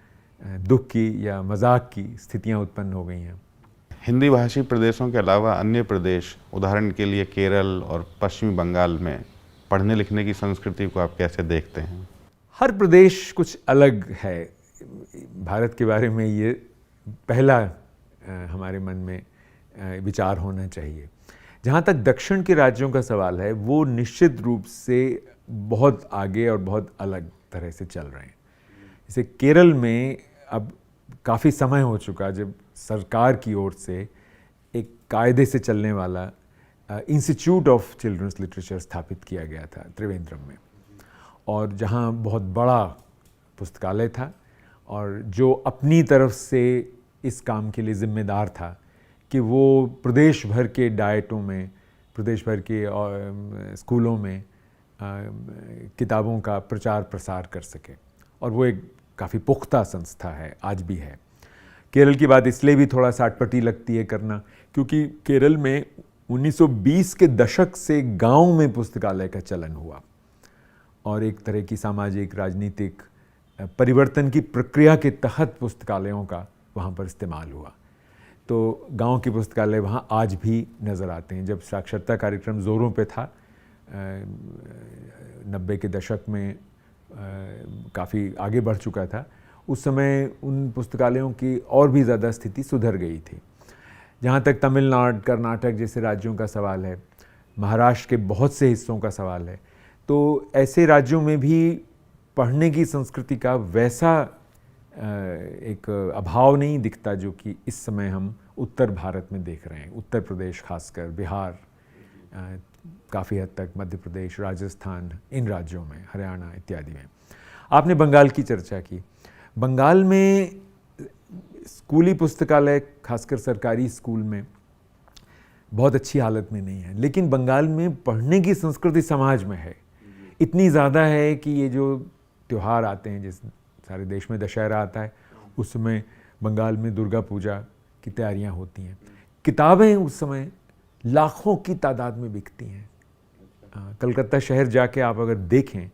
दुख की या मजाक की स्थितियां उत्पन्न हो गई हैं। हिंदी भाषी प्रदेशों के अलावा अन्य प्रदेश, उदाहरण के लिए केरल और पश्चिमी बंगाल में पढ़ने लिखने की संस्कृति को आप कैसे देखते हैं? हर प्रदेश कुछ अलग है। भारत के बारे में ये पहला हमारे मन में विचार होना चाहिए। जहाँ तक दक्षिण के राज्यों का सवाल है, वो निश्चित रूप से बहुत आगे और बहुत अलग तरह से चल रहे हैं। जैसे केरल में अब काफ़ी समय हो चुका जब सरकार की ओर से एक कायदे से चलने वाला इंस्टीट्यूट ऑफ चिल्ड्रंस लिटरेचर स्थापित किया गया था त्रिवेंद्रम में, और जहाँ बहुत बड़ा पुस्तकालय था, और जो अपनी तरफ से इस काम के लिए ज़िम्मेदार था कि वो प्रदेश भर के डाइटों में, प्रदेश भर के स्कूलों में किताबों का प्रचार प्रसार कर सके, और वो एक काफ़ी पुख्ता संस्था है, आज भी है। केरल की बात इसलिए भी थोड़ा सा अटपटी लगती है करना, क्योंकि केरल में 1920 के दशक से गांव में पुस्तकालय का चलन हुआ, और एक तरह की सामाजिक राजनीतिक परिवर्तन की प्रक्रिया के तहत पुस्तकालयों का वहाँ पर इस्तेमाल हुआ। तो गांव के पुस्तकालय वहाँ आज भी नज़र आते हैं। जब साक्षरता कार्यक्रम ज़ोरों पे था 90 के दशक में, काफ़ी आगे बढ़ चुका था, उस समय उन पुस्तकालयों की और भी ज़्यादा स्थिति सुधर गई थी। जहाँ तक तमिलनाडु, कर्नाटक जैसे राज्यों का सवाल है, महाराष्ट्र के बहुत से हिस्सों का सवाल है, तो ऐसे राज्यों में भी पढ़ने की संस्कृति का वैसा एक अभाव नहीं दिखता जो कि इस समय हम उत्तर भारत में देख रहे हैं। उत्तर प्रदेश खासकर, बिहार, काफ़ी हद तक मध्य प्रदेश, राजस्थान, इन राज्यों में, हरियाणा इत्यादि में। आपने बंगाल की चर्चा की। बंगाल में स्कूली पुस्तकालय, खासकर सरकारी स्कूल में, बहुत अच्छी हालत में नहीं है, लेकिन बंगाल में पढ़ने की संस्कृति समाज में है, इतनी ज़्यादा है कि ये जो त्यौहार आते हैं, जिस सारे देश में दशहरा आता है, उस समय बंगाल में दुर्गा पूजा की तैयारियां होती हैं। किताबें उस समय लाखों की तादाद में बिकती हैं। कलकत्ता शहर जाके आप अगर देखें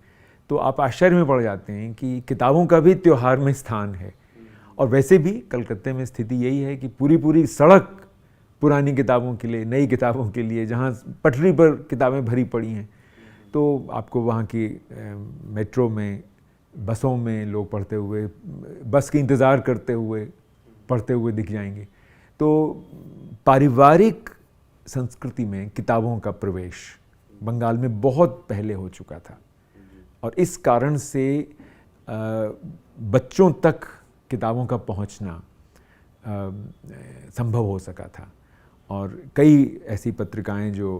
तो आप आश्चर्य में पड़ जाते हैं कि किताबों का भी त्यौहार में स्थान है। और वैसे भी कलकत्ते में स्थिति यही है कि पूरी सड़क पुरानी किताबों के लिए, नई किताबों के लिए, जहाँ पटरी पर किताबें भरी पड़ी हैं, तो आपको वहाँ की मेट्रो में, बसों में लोग पढ़ते हुए, बस के इंतज़ार करते हुए पढ़ते हुए दिख जाएंगे। तो पारिवारिक संस्कृति में किताबों का प्रवेश बंगाल में बहुत पहले हो चुका था, और इस कारण से बच्चों तक किताबों का पहुंचना संभव हो सका था। और कई ऐसी पत्रिकाएं जो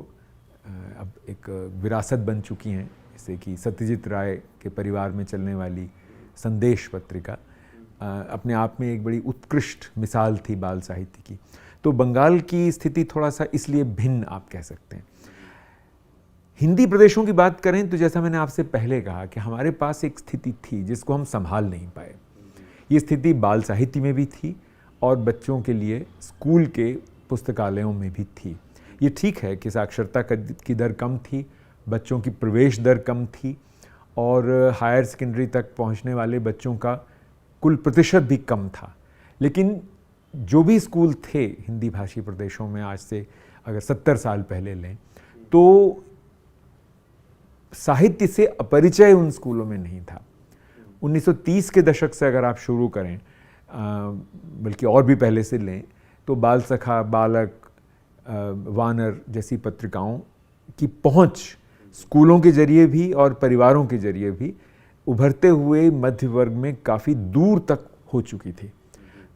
अब एक विरासत बन चुकी हैं, जैसे कि सत्यजीत राय के परिवार में चलने वाली संदेश पत्रिका अपने आप में एक बड़ी उत्कृष्ट मिसाल थी बाल साहित्य की। तो बंगाल की स्थिति थोड़ा सा इसलिए भिन्न आप कह सकते हैं। हिंदी प्रदेशों की बात करें तो जैसा मैंने आपसे पहले कहा कि हमारे पास एक स्थिति थी जिसको हम संभाल नहीं पाए। ये स्थिति बाल साहित्य में भी थी और बच्चों के लिए स्कूल के पुस्तकालयों में भी थी। ये ठीक है कि साक्षरता की दर कम थी, बच्चों की प्रवेश दर कम थी और हायर सेकेंडरी तक पहुंचने वाले बच्चों का कुल प्रतिशत भी कम था। लेकिन जो भी स्कूल थे हिंदी भाषी प्रदेशों में, आज से अगर 70 साल पहले लें, तो साहित्य से अपरिचय उन स्कूलों में नहीं था। 1930 के दशक से अगर आप शुरू करें, बल्कि और भी पहले से लें, तो बाल सखा, बालक, वानर जैसी पत्रिकाओं की पहुंच स्कूलों के जरिए भी और परिवारों के जरिए भी उभरते हुए मध्य वर्ग में काफ़ी दूर तक हो चुकी थी।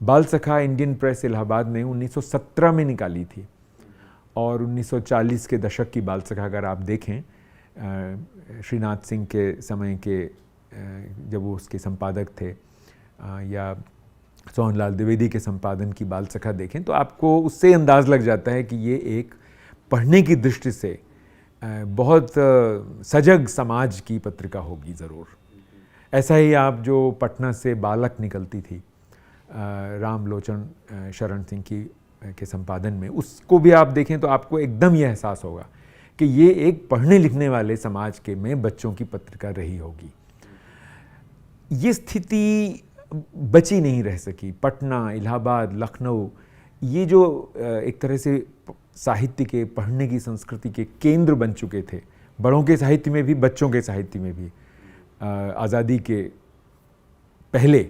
बाल सखा इंडियन प्रेस इलाहाबाद ने 1917 में निकाली थी और 1940 के दशक की बाल सखा अगर आप देखें, श्रीनाथ सिंह के समय के जब वो उसके संपादक थे, या सोहनलाल द्विवेदी के संपादन की बाल सखा देखें, तो आपको उससे अंदाज़ लग जाता है कि ये एक पढ़ने की दृष्टि से बहुत सजग समाज की पत्रिका होगी ज़रूर। ऐसा ही आप जो पटना से बालक निकलती थी रामलोचन शरण सिंह के संपादन में, उसको भी आप देखें तो आपको एकदम ये एहसास होगा कि ये एक पढ़ने लिखने वाले समाज के में बच्चों की पत्रिका रही होगी। ये स्थिति बची नहीं रह सकी। पटना, इलाहाबाद, लखनऊ, ये जो एक तरह से साहित्य के, पढ़ने की संस्कृति के केंद्र बन चुके थे, बड़ों के साहित्य में भी, बच्चों के साहित्य में भी, आज़ादी के पहले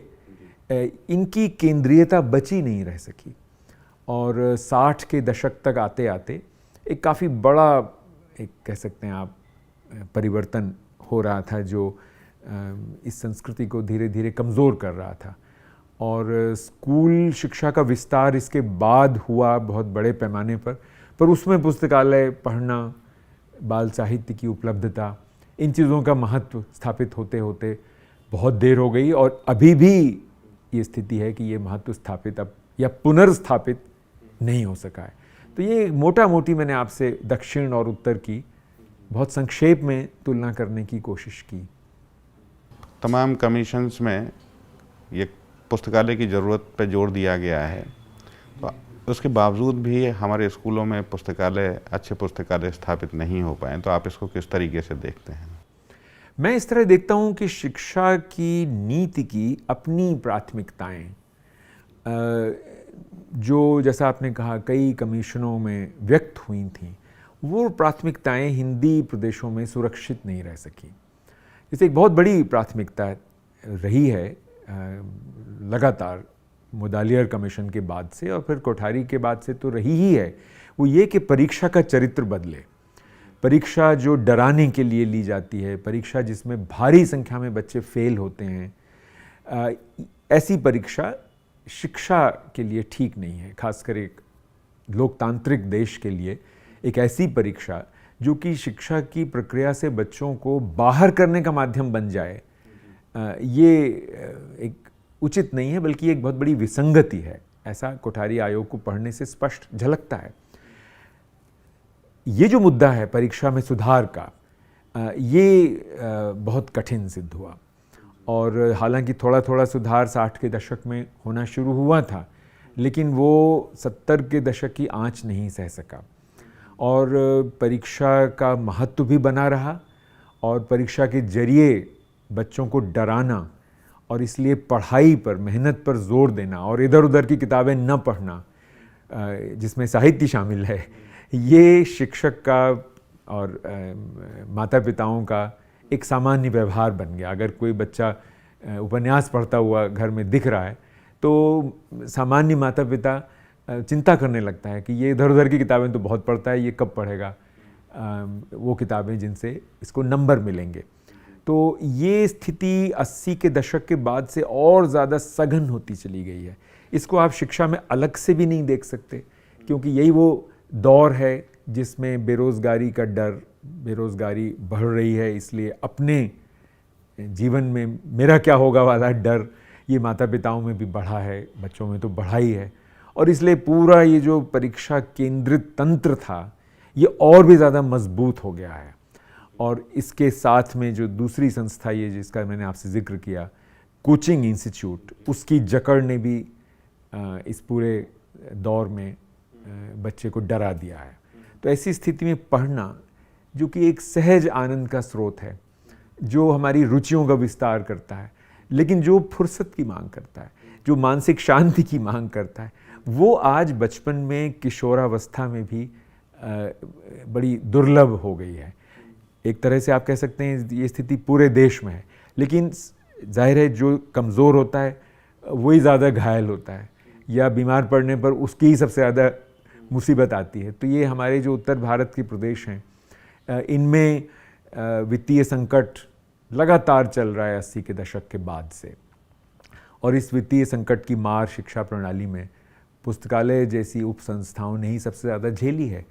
इनकी केंद्रीयता बची नहीं रह सकी। और 60 के दशक तक आते आते एक काफ़ी बड़ा, एक कह सकते हैं आप, परिवर्तन हो रहा था जो इस संस्कृति को धीरे धीरे कमज़ोर कर रहा था। और स्कूल शिक्षा का विस्तार इसके बाद हुआ बहुत बड़े पैमाने पर उसमें पुस्तकालय, पढ़ना, बाल साहित्य की उपलब्धता, इन चीज़ों का महत्व स्थापित होते होते बहुत देर हो गई और अभी भी ये स्थिति है कि ये महत्व स्थापित अब या पुनर्स्थापित नहीं हो सका है। तो ये मोटा मोटी मैंने आपसे दक्षिण और उत्तर की बहुत संक्षेप में तुलना करने की कोशिश की। तमाम कमीशंस में ये पुस्तकालय की ज़रूरत पे जोर दिया गया है, तो उसके बावजूद भी हमारे स्कूलों में पुस्तकालय, अच्छे पुस्तकालय स्थापित नहीं हो पाए। तो आप इसको किस तरीके से देखते हैं? मैं इस तरह देखता हूँ कि शिक्षा की नीति की अपनी प्राथमिकताएं, जो जैसा आपने कहा कई कमीशनों में व्यक्त हुई थीं, वो प्राथमिकताएं हिंदी प्रदेशों में सुरक्षित नहीं रह सकी। जैसे एक बहुत बड़ी प्राथमिकता रही है लगातार मुदालियर कमीशन के बाद से और फिर कोठारी के बाद से तो रही ही है, वो ये कि परीक्षा का चरित्र बदले। परीक्षा जो डराने के लिए ली जाती है, परीक्षा जिसमें भारी संख्या में बच्चे फेल होते हैं, ऐसी परीक्षा शिक्षा के लिए ठीक नहीं है। खासकर एक लोकतांत्रिक देश के लिए एक ऐसी परीक्षा जो कि शिक्षा की प्रक्रिया से बच्चों को बाहर करने का माध्यम बन जाए, ये एक उचित नहीं है, बल्कि एक बहुत बड़ी विसंगति है। ऐसा कोठारी आयोग को पढ़ने से स्पष्ट झलकता है। ये जो मुद्दा है परीक्षा में सुधार का, ये बहुत कठिन सिद्ध हुआ और हालांकि थोड़ा थोड़ा सुधार 60 के दशक में होना शुरू हुआ था, लेकिन वो 70 के दशक की आंच नहीं सह सका और परीक्षा का महत्व भी बना रहा और परीक्षा के जरिए बच्चों को डराना और इसलिए पढ़ाई पर, मेहनत पर जोर देना और इधर उधर की किताबें न पढ़ना, जिसमें साहित्य शामिल है, ये शिक्षक का और माता पिताओं का एक सामान्य व्यवहार बन गया। अगर कोई बच्चा उपन्यास पढ़ता हुआ घर में दिख रहा है तो सामान्य माता पिता चिंता करने लगता है कि ये इधर उधर की किताबें तो बहुत पढ़ता है, ये कब पढ़ेगा वो किताबें जिनसे इसको नंबर मिलेंगे। तो ये स्थिति 80 के दशक के बाद से और ज़्यादा सघन होती चली गई है। इसको आप शिक्षा में अलग से भी नहीं देख सकते, क्योंकि यही वो दौर है जिसमें बेरोज़गारी का डर, बेरोज़गारी बढ़ रही है, इसलिए अपने जीवन में मेरा क्या होगा वाला डर ये माता पिताओं में भी बढ़ा है, बच्चों में तो बढ़ा ही है। और इसलिए पूरा ये जो परीक्षा केंद्रित तंत्र था ये और भी ज़्यादा मजबूत हो गया है। और इसके साथ में जो दूसरी संस्था ये जिसका मैंने आपसे जिक्र किया, कोचिंग इंस्टीट्यूट, उसकी जकड़ ने भी इस पूरे दौर में बच्चे को डरा दिया है। तो ऐसी स्थिति में पढ़ना, जो कि एक सहज आनंद का स्रोत है, जो हमारी रुचियों का विस्तार करता है, लेकिन जो फुर्सत की मांग करता है, जो मानसिक शांति की मांग करता है, वो आज बचपन में, किशोरावस्था में भी बड़ी दुर्लभ हो गई है। एक तरह से आप कह सकते हैं ये स्थिति पूरे देश में है, लेकिन जाहिर है जो कमज़ोर होता है वही ज़्यादा घायल होता है, या बीमार पड़ने पर उसकी ही सबसे ज़्यादा मुसीबत आती है। तो ये हमारे जो उत्तर भारत के प्रदेश हैं, इनमें वित्तीय संकट लगातार चल रहा है 80 के दशक के बाद से, और इस वित्तीय संकट की मार शिक्षा प्रणाली में पुस्तकालय जैसी उप संस्थाओं ने ही सबसे ज़्यादा झेली है।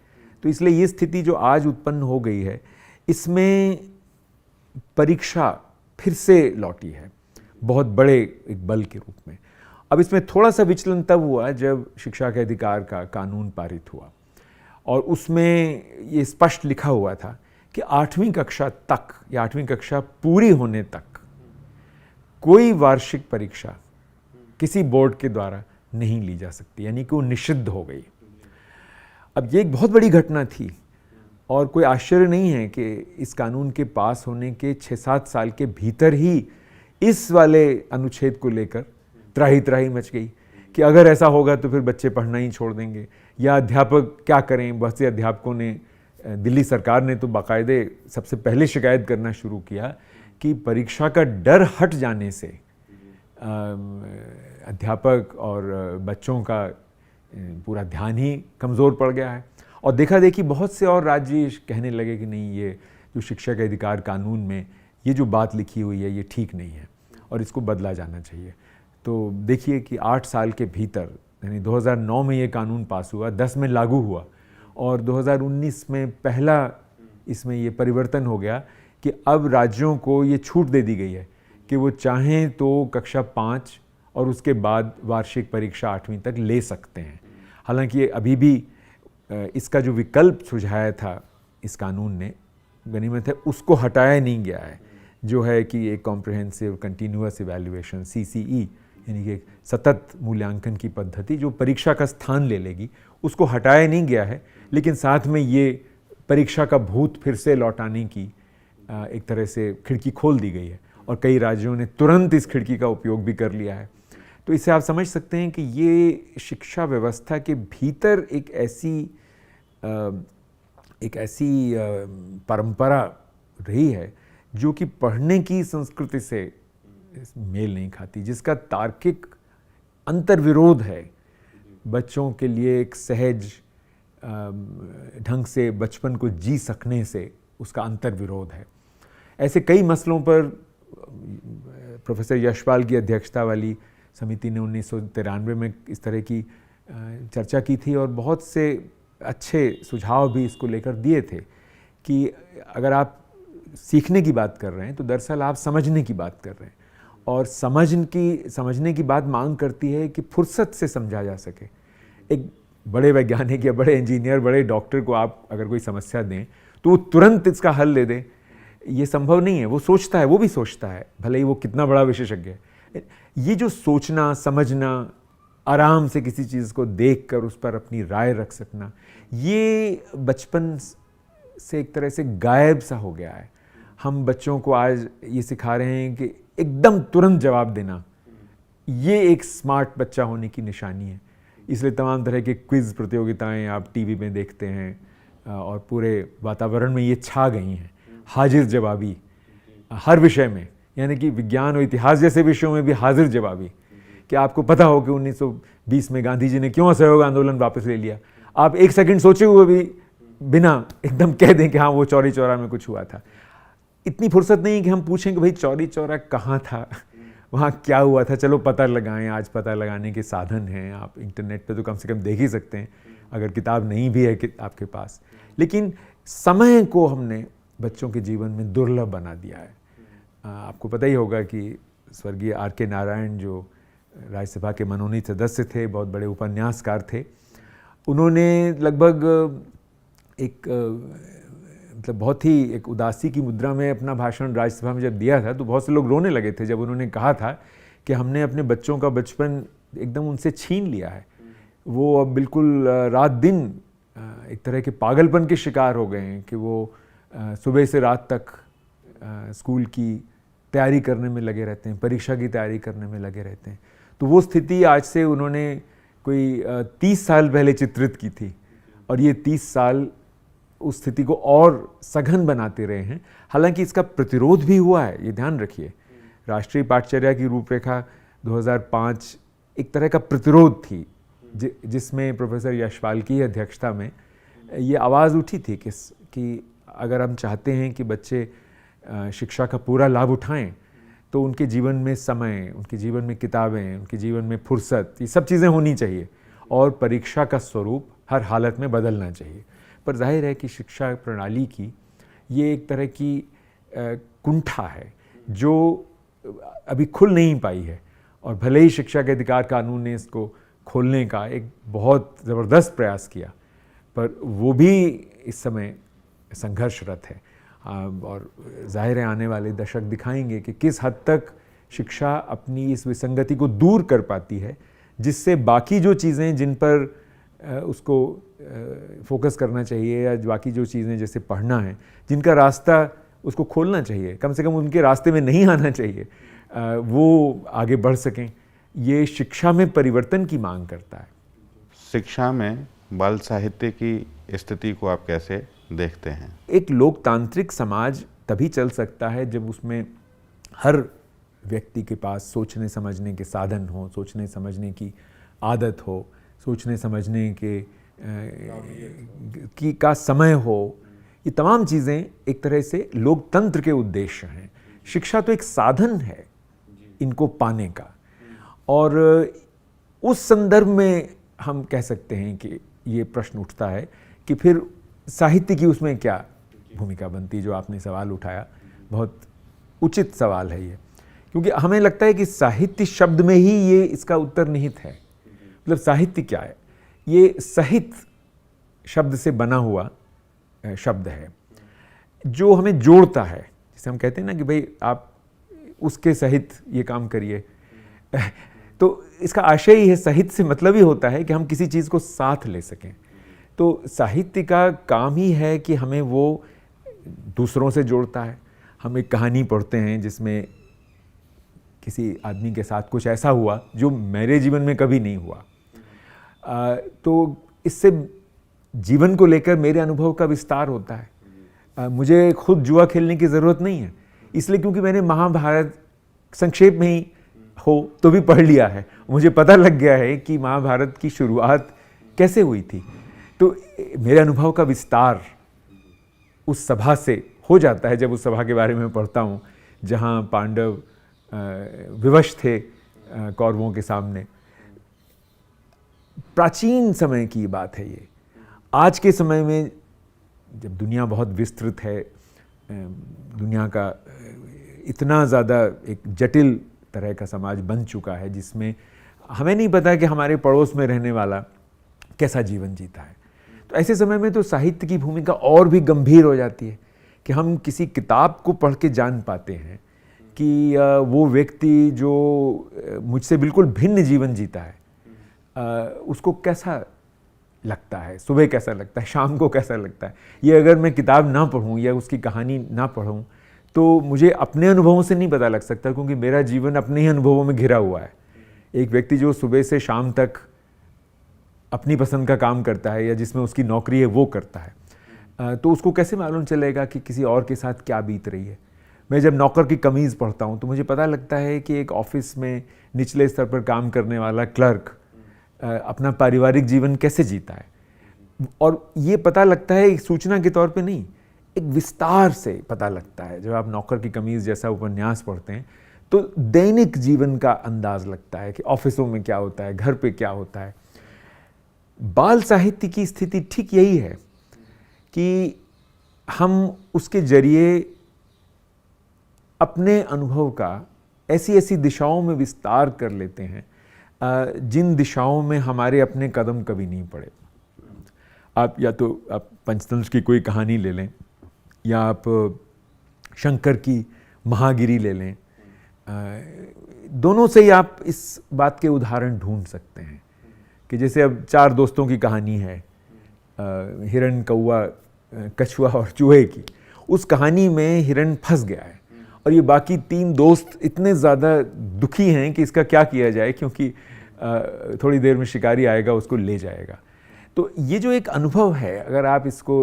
तो इसलिए ये स्थिति जो आज उत्पन्न हो गई है, इसमें परीक्षा फिर से लौटी है बहुत बड़े एक बल के रूप में। अब इसमें थोड़ा सा विचलन तब हुआ जब शिक्षा के अधिकार का कानून पारित हुआ, और उसमें ये स्पष्ट लिखा हुआ था कि 8वीं कक्षा तक या 8वीं कक्षा पूरी होने तक कोई वार्षिक परीक्षा किसी बोर्ड के द्वारा नहीं ली जा सकती, यानी कि वो निषिद्ध हो गई। अब ये एक बहुत बड़ी घटना थी, और कोई आश्चर्य नहीं है कि इस कानून के पास होने के 6-7 साल के भीतर ही इस वाले अनुच्छेद को लेकर त्राही त्राही मच गई कि अगर ऐसा होगा तो फिर बच्चे पढ़ना ही छोड़ देंगे, या अध्यापक क्या करें। बहुत से अध्यापकों ने, दिल्ली सरकार ने तो बाकायदे सबसे पहले शिकायत करना शुरू किया कि परीक्षा का डर हट जाने से अध्यापक और बच्चों का पूरा ध्यान ही कमज़ोर पड़ गया है। और देखा देखी बहुत से और राज्य कहने लगे कि नहीं, ये जो शिक्षा के अधिकार कानून में ये जो बात लिखी हुई है ये ठीक नहीं है और इसको बदला जाना चाहिए। तो देखिए कि 8 साल के भीतर, यानी 2009 में ये कानून पास हुआ, 10 में लागू हुआ, और 2019 में पहला इसमें ये परिवर्तन हो गया कि अब राज्यों को ये छूट दे दी गई है कि वो चाहें तो कक्षा 5 और उसके बाद वार्षिक परीक्षा 8वीं तक ले सकते हैं। हालांकि ये अभी भी इसका जो विकल्प सुझाया था इस कानून ने, गनीमत है उसको हटाया नहीं गया है, जो है कि एक कॉम्प्रिहेंसिव कंटिन्यूअस इवैल्यूएशन CCE, यानी कि सतत मूल्यांकन की पद्धति जो परीक्षा का स्थान ले लेगी, उसको हटाया नहीं गया है, लेकिन साथ में ये परीक्षा का भूत फिर से लौटाने की एक तरह से खिड़की खोल दी गई है, और कई राज्यों ने तुरंत इस खिड़की का उपयोग भी कर लिया है। तो इससे आप समझ सकते हैं कि ये शिक्षा व्यवस्था के भीतर एक ऐसी परंपरा रही है जो कि पढ़ने की संस्कृति से मेल नहीं खाती, जिसका तार्किक अंतर्विरोध है बच्चों के लिए एक सहज ढंग से बचपन को जी सकने से, उसका अंतर्विरोध है। ऐसे कई मसलों पर प्रोफेसर यशपाल की अध्यक्षता वाली समिति ने 1993 में इस तरह की चर्चा की थी, और बहुत से अच्छे सुझाव भी इसको लेकर दिए थे कि अगर आप सीखने की बात कर रहे हैं तो दरअसल आप समझने की बात कर रहे हैं, और समझने की बात मांग करती है कि फुर्सत से समझा जा सके। एक बड़े वैज्ञानिक या बड़े इंजीनियर, बड़े डॉक्टर को आप अगर कोई समस्या दें तो वो तुरंत इसका हल ले दे, ये संभव नहीं है। वो सोचता है, वो भी सोचता है, भले ही वो कितना बड़ा विशेषज्ञ है। ये जो सोचना, समझना, आराम से किसी चीज़ को देखकर उस पर अपनी राय रख सकना, ये बचपन से एक तरह से गायब सा हो गया है। हम बच्चों को आज ये सिखा रहे हैं कि एकदम तुरंत जवाब देना, ये एक स्मार्ट बच्चा होने की निशानी है। इसलिए तमाम तरह के क्विज़ प्रतियोगिताएं आप टीवी में देखते हैं, और पूरे वातावरण में ये छा गई हैं, हाजिर जवाबी हर विषय में, यानी कि विज्ञान और इतिहास जैसे विषयों में भी हाजिर जवाबी। कि आपको पता हो कि 1920 में गांधी जी ने क्यों असहयोग आंदोलन वापस ले लिया, आप 1 सेकंड सोचे हुए भी बिना एकदम कह दें कि हाँ वो चौरी चौरा में कुछ हुआ था। इतनी फुर्सत नहीं कि हम पूछें कि भाई चौरी चौरा कहाँ था, वहाँ क्या हुआ था, चलो पता लगाएं। आज पता लगाने के साधन हैं, आप इंटरनेट पे तो कम से कम देख ही सकते हैं, अगर किताब नहीं भी है आपके पास। लेकिन समय को हमने बच्चों के जीवन में दुर्लभ बना दिया है। आपको पता ही होगा कि स्वर्गीय R.K. नारायण जो राज्यसभा के मनोनीत सदस्य थे, बहुत बड़े उपन्यासकार थे, उन्होंने लगभग एक मतलब बहुत ही एक उदासी की मुद्रा में अपना भाषण राज्यसभा में जब दिया था तो बहुत से लोग रोने लगे थे जब उन्होंने कहा था कि हमने अपने बच्चों का बचपन एकदम उनसे छीन लिया है। वो अब बिल्कुल रात दिन एक तरह के पागलपन के शिकार हो गए हैं कि वो सुबह से रात तक स्कूल की तैयारी करने में लगे रहते हैं, परीक्षा की तैयारी करने में लगे रहते हैं। तो वो स्थिति आज से उन्होंने कोई 30 साल पहले चित्रित की थी और ये 30 साल उस स्थिति को और सघन बनाते रहे हैं। हालांकि इसका प्रतिरोध भी हुआ है, ये ध्यान रखिए। राष्ट्रीय पाठचर्या की रूपरेखा 2005 एक तरह का प्रतिरोध थी जिसमें प्रोफेसर यशपाल की अध्यक्षता में ये आवाज़ उठी थी कि अगर हम चाहते हैं कि बच्चे शिक्षा का पूरा लाभ उठाएं तो उनके जीवन में समय, उनके जीवन में किताबें, उनके जीवन में फुर्सत, ये सब चीज़ें होनी चाहिए और परीक्षा का स्वरूप हर हालत में बदलना चाहिए। पर जाहिर है कि शिक्षा प्रणाली की ये एक तरह की कुंठा है जो अभी खुल नहीं पाई है और भले ही शिक्षा के अधिकार कानून ने इसको खोलने का एक बहुत ज़बरदस्त प्रयास किया पर वो भी इस समय संघर्षरत है। और जाहिर है आने वाले दशक दिखाएंगे कि किस हद तक शिक्षा अपनी इस विसंगति को दूर कर पाती है जिससे बाकी जो चीज़ें जिन पर उसको फोकस करना चाहिए या बाकी जो चीज़ें जैसे पढ़ना है जिनका रास्ता उसको खोलना चाहिए, कम से कम उनके रास्ते में नहीं आना चाहिए, वो आगे बढ़ सकें। ये शिक्षा में परिवर्तन की मांग करता है। शिक्षा में बाल साहित्य की स्थिति को आप कैसे देखते हैं? एक लोकतांत्रिक समाज तभी चल सकता है जब उसमें हर व्यक्ति के पास सोचने समझने के साधन हो, सोचने समझने की आदत हो, सोचने समझने का समय हो। ये तमाम चीज़ें एक तरह से लोकतंत्र के उद्देश्य हैं। शिक्षा तो एक साधन है इनको पाने का और उस संदर्भ में हम कह सकते हैं कि ये प्रश्न उठता है कि फिर साहित्य की उसमें क्या भूमिका बनती, जो आपने सवाल उठाया। बहुत उचित सवाल है ये, क्योंकि हमें लगता है कि साहित्य शब्द में ही ये इसका उत्तर निहित है। मतलब साहित्य क्या है? ये सहित शब्द से बना हुआ शब्द है जो हमें जोड़ता है। जैसे हम कहते हैं ना कि भाई आप उसके सहित ये काम करिए, तो इसका आशय ही है, सहित से मतलब ही होता है कि हम किसी चीज़ को साथ ले सकें। तो साहित्य का काम ही है कि हमें वो दूसरों से जोड़ता है। हम एक कहानी पढ़ते हैं जिसमें किसी आदमी के साथ कुछ ऐसा हुआ जो मेरे जीवन में कभी नहीं हुआ, तो इससे जीवन को लेकर मेरे अनुभव का विस्तार होता है। मुझे खुद जुआ खेलने की ज़रूरत नहीं है, इसलिए क्योंकि मैंने महाभारत संक्षेप में ही हो तो भी पढ़ लिया है। मुझे पता लग गया है कि महाभारत की शुरुआत कैसे हुई थी। तो मेरे अनुभव का विस्तार उस सभा से हो जाता है जब उस सभा के बारे में पढ़ता हूँ जहाँ पांडव विवश थे कौरवों के सामने। प्राचीन समय की बात है ये। आज के समय में जब दुनिया बहुत विस्तृत है, दुनिया का इतना ज़्यादा एक जटिल तरह का समाज बन चुका है जिसमें हमें नहीं पता कि हमारे पड़ोस में रहने वाला कैसा जीवन जीता है। तो ऐसे समय में तो साहित्य की भूमिका और भी गंभीर हो जाती है कि हम किसी किताब को पढ़ के जान पाते हैं कि वो व्यक्ति जो मुझसे बिल्कुल भिन्न जीवन जीता है उसको कैसा लगता है, सुबह कैसा लगता है, शाम को कैसा लगता है। ये अगर मैं किताब ना पढ़ूँ या उसकी कहानी ना पढ़ूँ तो मुझे अपने अनुभवों से नहीं पता लग सकता, क्योंकि मेरा जीवन अपने ही अनुभवों में घिरा हुआ है। एक व्यक्ति जो सुबह से शाम तक अपनी पसंद का काम करता है या जिसमें उसकी नौकरी है वो करता है, तो उसको कैसे मालूम चलेगा कि किसी और के साथ क्या बीत रही है। मैं जब नौकर की कमीज़ पढ़ता हूँ तो मुझे पता लगता है कि एक ऑफिस में निचले स्तर पर काम करने वाला क्लर्क अपना पारिवारिक जीवन कैसे जीता है। और ये पता लगता है एक सूचना के तौर पे नहीं, एक विस्तार से पता लगता है। जब आप नौकर की कमीज़ जैसा उपन्यास पढ़ते हैं तो दैनिक जीवन का अंदाज लगता है कि ऑफिसों में क्या होता है, घर पे क्या होता है। बाल साहित्य की स्थिति ठीक यही है कि हम उसके जरिए अपने अनुभव का ऐसी ऐसी दिशाओं में विस्तार कर लेते हैं जिन दिशाओं में हमारे अपने कदम कभी नहीं पड़े। आप या तो आप पंचतंत्र की कोई कहानी ले लें, या आप शंकर की महागिरी ले लें, दोनों से ही आप इस बात के उदाहरण ढूंढ सकते हैं कि जैसे अब 4 दोस्तों की कहानी है, हिरण, कौवा, कछुआ और चूहे की। उस कहानी में हिरण फंस गया है और ये बाकी 3 दोस्त इतने ज़्यादा दुखी हैं कि इसका क्या किया जाए, क्योंकि थोड़ी देर में शिकारी आएगा, उसको ले जाएगा। तो ये जो एक अनुभव है, अगर आप इसको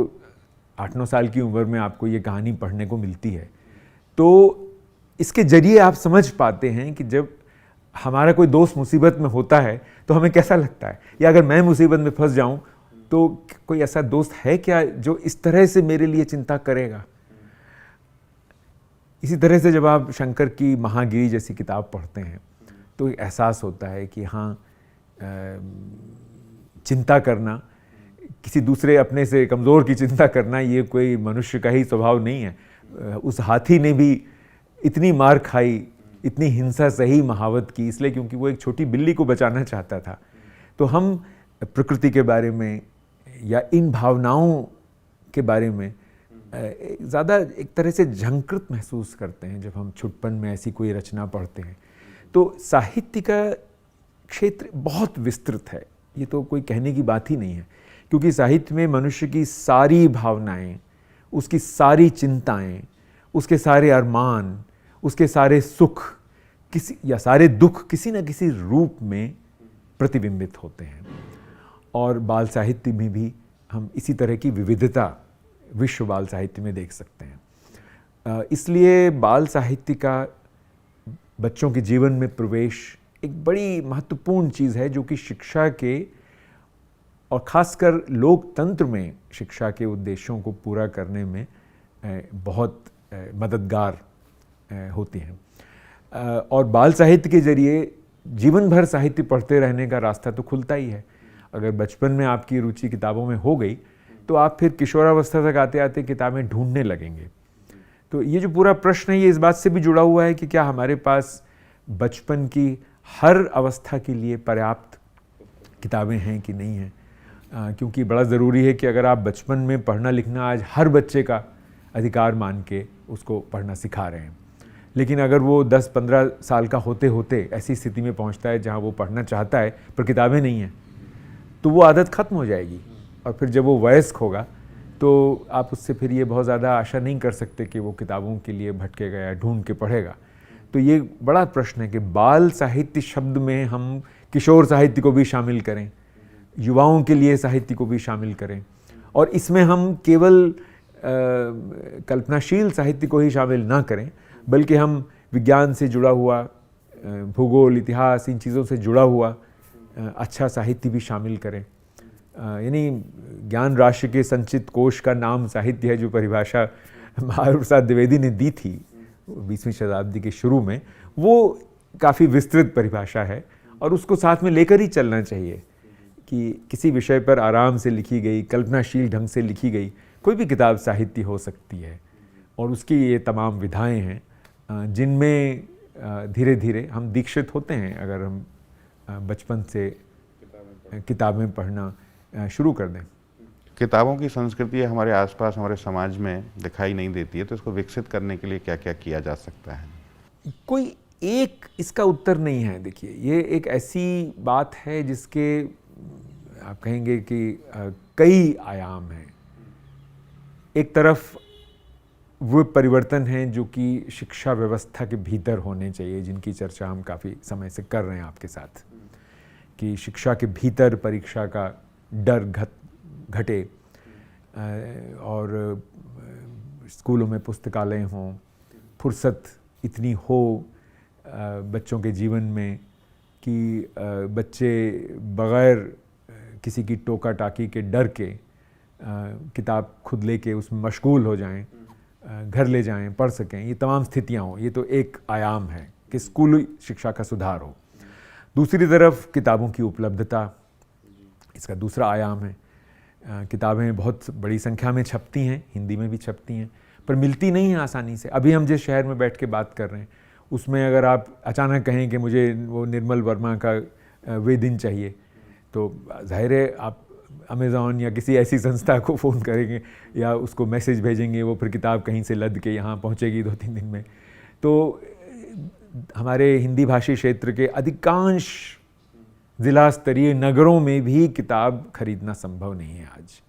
8-9 साल की उम्र में आपको ये कहानी पढ़ने को मिलती है, तो इसके जरिए आप समझ पाते हैं कि जब हमारा कोई दोस्त मुसीबत में होता है तो हमें कैसा लगता है, या अगर मैं मुसीबत में फंस जाऊं तो कोई ऐसा दोस्त है क्या जो इस तरह से मेरे लिए चिंता करेगा। इसी तरह से जब आप शंकर की महागिरी जैसी किताब पढ़ते हैं तो एक एहसास होता है कि हाँ, चिंता करना, किसी दूसरे अपने से कमज़ोर की चिंता करना, ये कोई मनुष्य का ही स्वभाव नहीं है। उस हाथी ने भी इतनी मार खाई, इतनी हिंसा सही महावत की, इसलिए क्योंकि वो एक छोटी बिल्ली को बचाना चाहता था। तो हम प्रकृति के बारे में या इन भावनाओं के बारे में ज़्यादा एक तरह से झंकृत महसूस करते हैं जब हम छुटपन में ऐसी कोई रचना पढ़ते हैं। तो साहित्य का क्षेत्र बहुत विस्तृत है, ये तो कोई कहने की बात ही नहीं है, क्योंकि साहित्य में मनुष्य की सारी भावनाएं, उसकी सारी चिंताएं, उसके सारे अरमान, उसके सारे सुख किसी या सारे दुख किसी न किसी रूप में प्रतिबिंबित होते हैं। और बाल साहित्य में भी हम इसी तरह की विविधता विश्व बाल साहित्य में देख सकते हैं। इसलिए बाल साहित्य का बच्चों के जीवन में प्रवेश एक बड़ी महत्वपूर्ण चीज़ है, जो कि शिक्षा के और ख़ासकर लोकतंत्र में शिक्षा के उद्देश्यों को पूरा करने में बहुत मददगार होती हैं। और बाल साहित्य के जरिए जीवन भर साहित्य पढ़ते रहने का रास्ता तो खुलता ही है। अगर बचपन में आपकी रुचि किताबों में हो गई तो आप फिर किशोरावस्था तक आते आते किताबें ढूंढने लगेंगे। तो ये जो पूरा प्रश्न है, ये इस बात से भी जुड़ा हुआ है कि क्या हमारे पास बचपन की हर अवस्था के लिए पर्याप्त किताबें हैं कि नहीं हैं। क्योंकि बड़ा ज़रूरी है कि अगर आप बचपन में पढ़ना लिखना आज हर बच्चे का अधिकार मान के उसको पढ़ना सिखा रहे हैं, लेकिन अगर वो 10-15 साल का होते होते ऐसी स्थिति में पहुंचता है जहां वो पढ़ना चाहता है पर किताबें नहीं हैं, तो वो आदत ख़त्म हो जाएगी। और फिर जब वो वयस्क होगा तो आप उससे फिर ये बहुत ज़्यादा आशा नहीं कर सकते कि वो किताबों के लिए भटकेगा या ढूंढ के पढ़ेगा। तो ये बड़ा प्रश्न है कि बाल साहित्य शब्द में हम किशोर साहित्य को भी शामिल करें, युवाओं के लिए साहित्य को भी शामिल करें, और इसमें हम केवल कल्पनाशील साहित्य को ही शामिल ना करें, बल्कि हम विज्ञान से जुड़ा हुआ, भूगोल, इतिहास, इन चीज़ों से जुड़ा हुआ अच्छा साहित्य भी शामिल करें। यानी ज्ञान राशि के संचित कोश का नाम साहित्य है, जो परिभाषा महावीर प्रसाद द्विवेदी ने दी थी 20वीं शताब्दी के शुरू में, वो काफ़ी विस्तृत परिभाषा है और उसको साथ में लेकर ही चलना चाहिए कि किसी विषय पर आराम से लिखी गई, कल्पनाशील ढंग से लिखी गई कोई भी किताब साहित्य हो सकती है। और उसकी ये तमाम विधाएं हैं जिनमें धीरे धीरे हम दीक्षित होते हैं अगर हम बचपन से किताबें पढ़ना शुरू कर दें। किताबों की संस्कृति हमारे आसपास, हमारे समाज में दिखाई नहीं देती है, तो इसको विकसित करने के लिए क्या क्या किया जा सकता है? कोई एक इसका उत्तर नहीं है। देखिए, ये एक ऐसी बात है जिसके आप कहेंगे कि कई आयाम हैं। एक तरफ वो परिवर्तन हैं जो कि शिक्षा व्यवस्था के भीतर होने चाहिए, जिनकी चर्चा हम काफ़ी समय से कर रहे हैं आपके साथ, कि शिक्षा के भीतर परीक्षा का डर घटे और स्कूलों में पुस्तकालय हों, फुर्सत इतनी हो बच्चों के जीवन में कि बच्चे बग़ैर किसी की टोका टाकी के डर के किताब खुद लेके उसमें मशगूल हो जाएं, घर ले जाएं, पढ़ सकें, ये तमाम स्थितियाँ हों। ये तो एक आयाम है कि स्कूली शिक्षा का सुधार हो। दूसरी तरफ किताबों की उपलब्धता, इसका दूसरा आयाम है। किताबें बहुत बड़ी संख्या में छपती हैं, हिंदी में भी छपती हैं, पर मिलती नहीं हैं आसानी से। अभी हम जिस शहर में बैठ के बात कर रहे हैं उसमें अगर आप अचानक कहें कि मुझे वो निर्मल वर्मा का वे दिन चाहिए, तो जाहिर है आप अमेज़ॉन या किसी ऐसी संस्था को फ़ोन करेंगे या उसको मैसेज भेजेंगे, वो फिर किताब कहीं से लद के यहाँ पहुँचेगी 2-3 दिन में। तो हमारे हिंदी भाषी क्षेत्र के अधिकांश ज़िला स्तरीय नगरों में भी किताब खरीदना संभव नहीं है आज।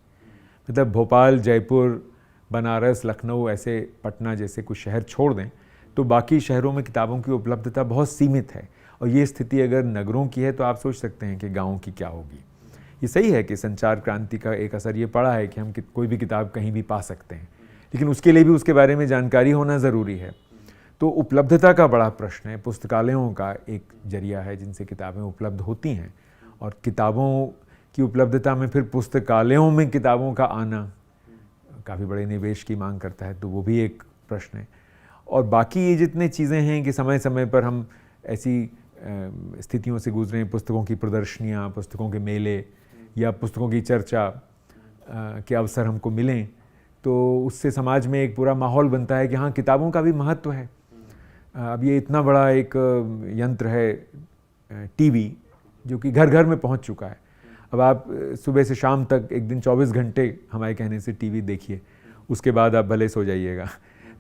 मतलब भोपाल, जयपुर, बनारस, लखनऊ, ऐसे पटना जैसे कुछ शहर छोड़ दें तो बाकी शहरों में किताबों की उपलब्धता बहुत सीमित है। और ये स्थिति अगर नगरों की है तो आप सोच सकते हैं कि गाँव की क्या होगी। ये सही है कि संचार क्रांति का एक असर ये पड़ा है कि हम कोई भी किताब कहीं भी पा सकते हैं, लेकिन उसके लिए भी उसके बारे में जानकारी होना ज़रूरी है। तो उपलब्धता का बड़ा प्रश्न है। पुस्तकालयों का एक जरिया है जिनसे किताबें उपलब्ध होती हैं, और किताबों की उपलब्धता में फिर पुस्तकालयों में किताबों का आना काफ़ी बड़े निवेश की मांग करता है, तो वो भी एक प्रश्न है। और बाकी ये जितने चीज़ें हैं कि समय समय पर हम ऐसी स्थितियों से गुजरें, पुस्तकों की प्रदर्शनियाँ, पुस्तकों के मेले या पुस्तकों की चर्चा के अवसर हमको मिलें, तो उससे समाज में एक पूरा माहौल बनता है कि हाँ, किताबों का भी महत्व है। अब ये इतना बड़ा एक यंत्र है टीवी, जो कि घर घर में पहुंच चुका है। अब आप सुबह से शाम तक एक दिन 24 घंटे हमारे कहने से टीवी देखिए, उसके बाद आप भले सो जाइएगा।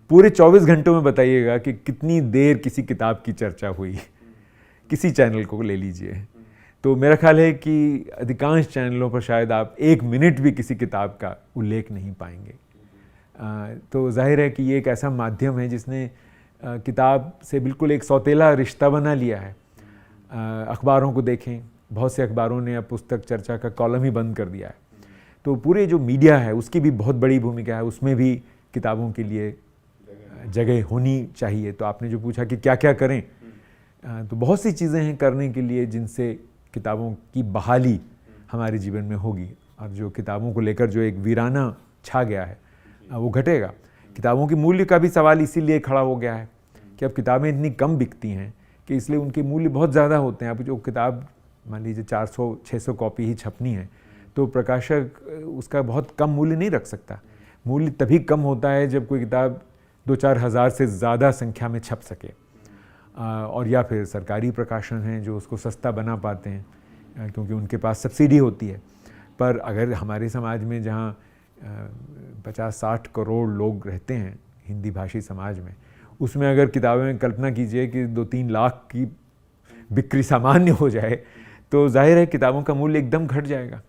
पूरे 24 घंटों में बताइएगा कि कितनी देर किसी किताब की चर्चा हुई, किसी चैनल को ले लीजिए। तो मेरा ख्याल है कि अधिकांश चैनलों पर शायद आप 1 मिनट भी किसी किताब का उल्लेख नहीं पाएंगे। तो जाहिर है कि ये एक ऐसा माध्यम है जिसने किताब से बिल्कुल एक सौतेला रिश्ता बना लिया है। अखबारों को देखें, बहुत से अखबारों ने अब पुस्तक चर्चा का कॉलम ही बंद कर दिया है। तो पूरे जो मीडिया है उसकी भी बहुत बड़ी भूमिका है, उसमें भी किताबों के लिए जगह होनी चाहिए। तो आपने जो पूछा कि क्या क्या करें, तो बहुत सी चीज़ें हैं करने के लिए जिनसे किताबों की बहाली हमारे जीवन में होगी, और जो किताबों को लेकर जो एक वीराना छा गया है वो घटेगा। किताबों के मूल्य का भी सवाल इसीलिए खड़ा हो गया है कि अब किताबें इतनी कम बिकती हैं कि इसलिए उनके मूल्य बहुत ज़्यादा होते हैं। अब जो किताब मान लीजिए 400-600 कॉपी ही छपनी है, तो प्रकाशक उसका बहुत कम मूल्य नहीं रख सकता। मूल्य तभी कम होता है जब कोई किताब 2-4 हज़ार से ज़्यादा संख्या में छप सके, और या फिर सरकारी प्रकाशन हैं जो उसको सस्ता बना पाते हैं क्योंकि उनके पास सब्सिडी होती है। पर अगर हमारे समाज में जहाँ 50-60 करोड़ लोग रहते हैं हिंदी भाषी समाज में, उसमें अगर किताबें कल्पना कीजिए कि 2-3 लाख की बिक्री सामान्य हो जाए, तो जाहिर है किताबों का मूल्य एकदम घट जाएगा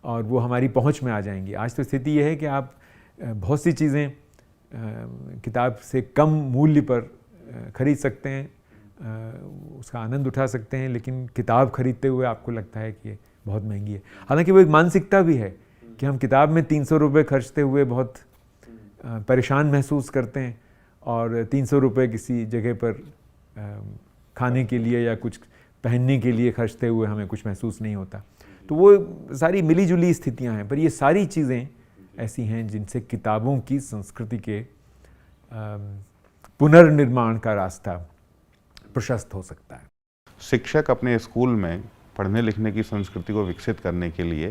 और वो हमारी पहुंच में आ जाएंगी। आज तो स्थिति ये है कि आप बहुत सी चीज़ें किताब से कम मूल्य पर खरीद सकते हैं, उसका आनंद उठा सकते हैं, लेकिन किताब खरीदते हुए आपको लगता है कि ये बहुत महंगी है। हालांकि वो एक मानसिकता भी है कि हम किताब में 300 रुपये खर्चते हुए बहुत परेशान महसूस करते हैं, और 300 रुपये किसी जगह पर खाने के लिए या कुछ पहनने के लिए खर्चते हुए हमें कुछ महसूस नहीं होता। तो वो सारी मिली जुली स्थितियां हैं, पर ये सारी चीज़ें ऐसी हैं जिनसे किताबों की संस्कृति के पुनर्निर्माण का रास्ता प्रशस्त हो सकता है। शिक्षक अपने स्कूल में पढ़ने लिखने की संस्कृति को विकसित करने के लिए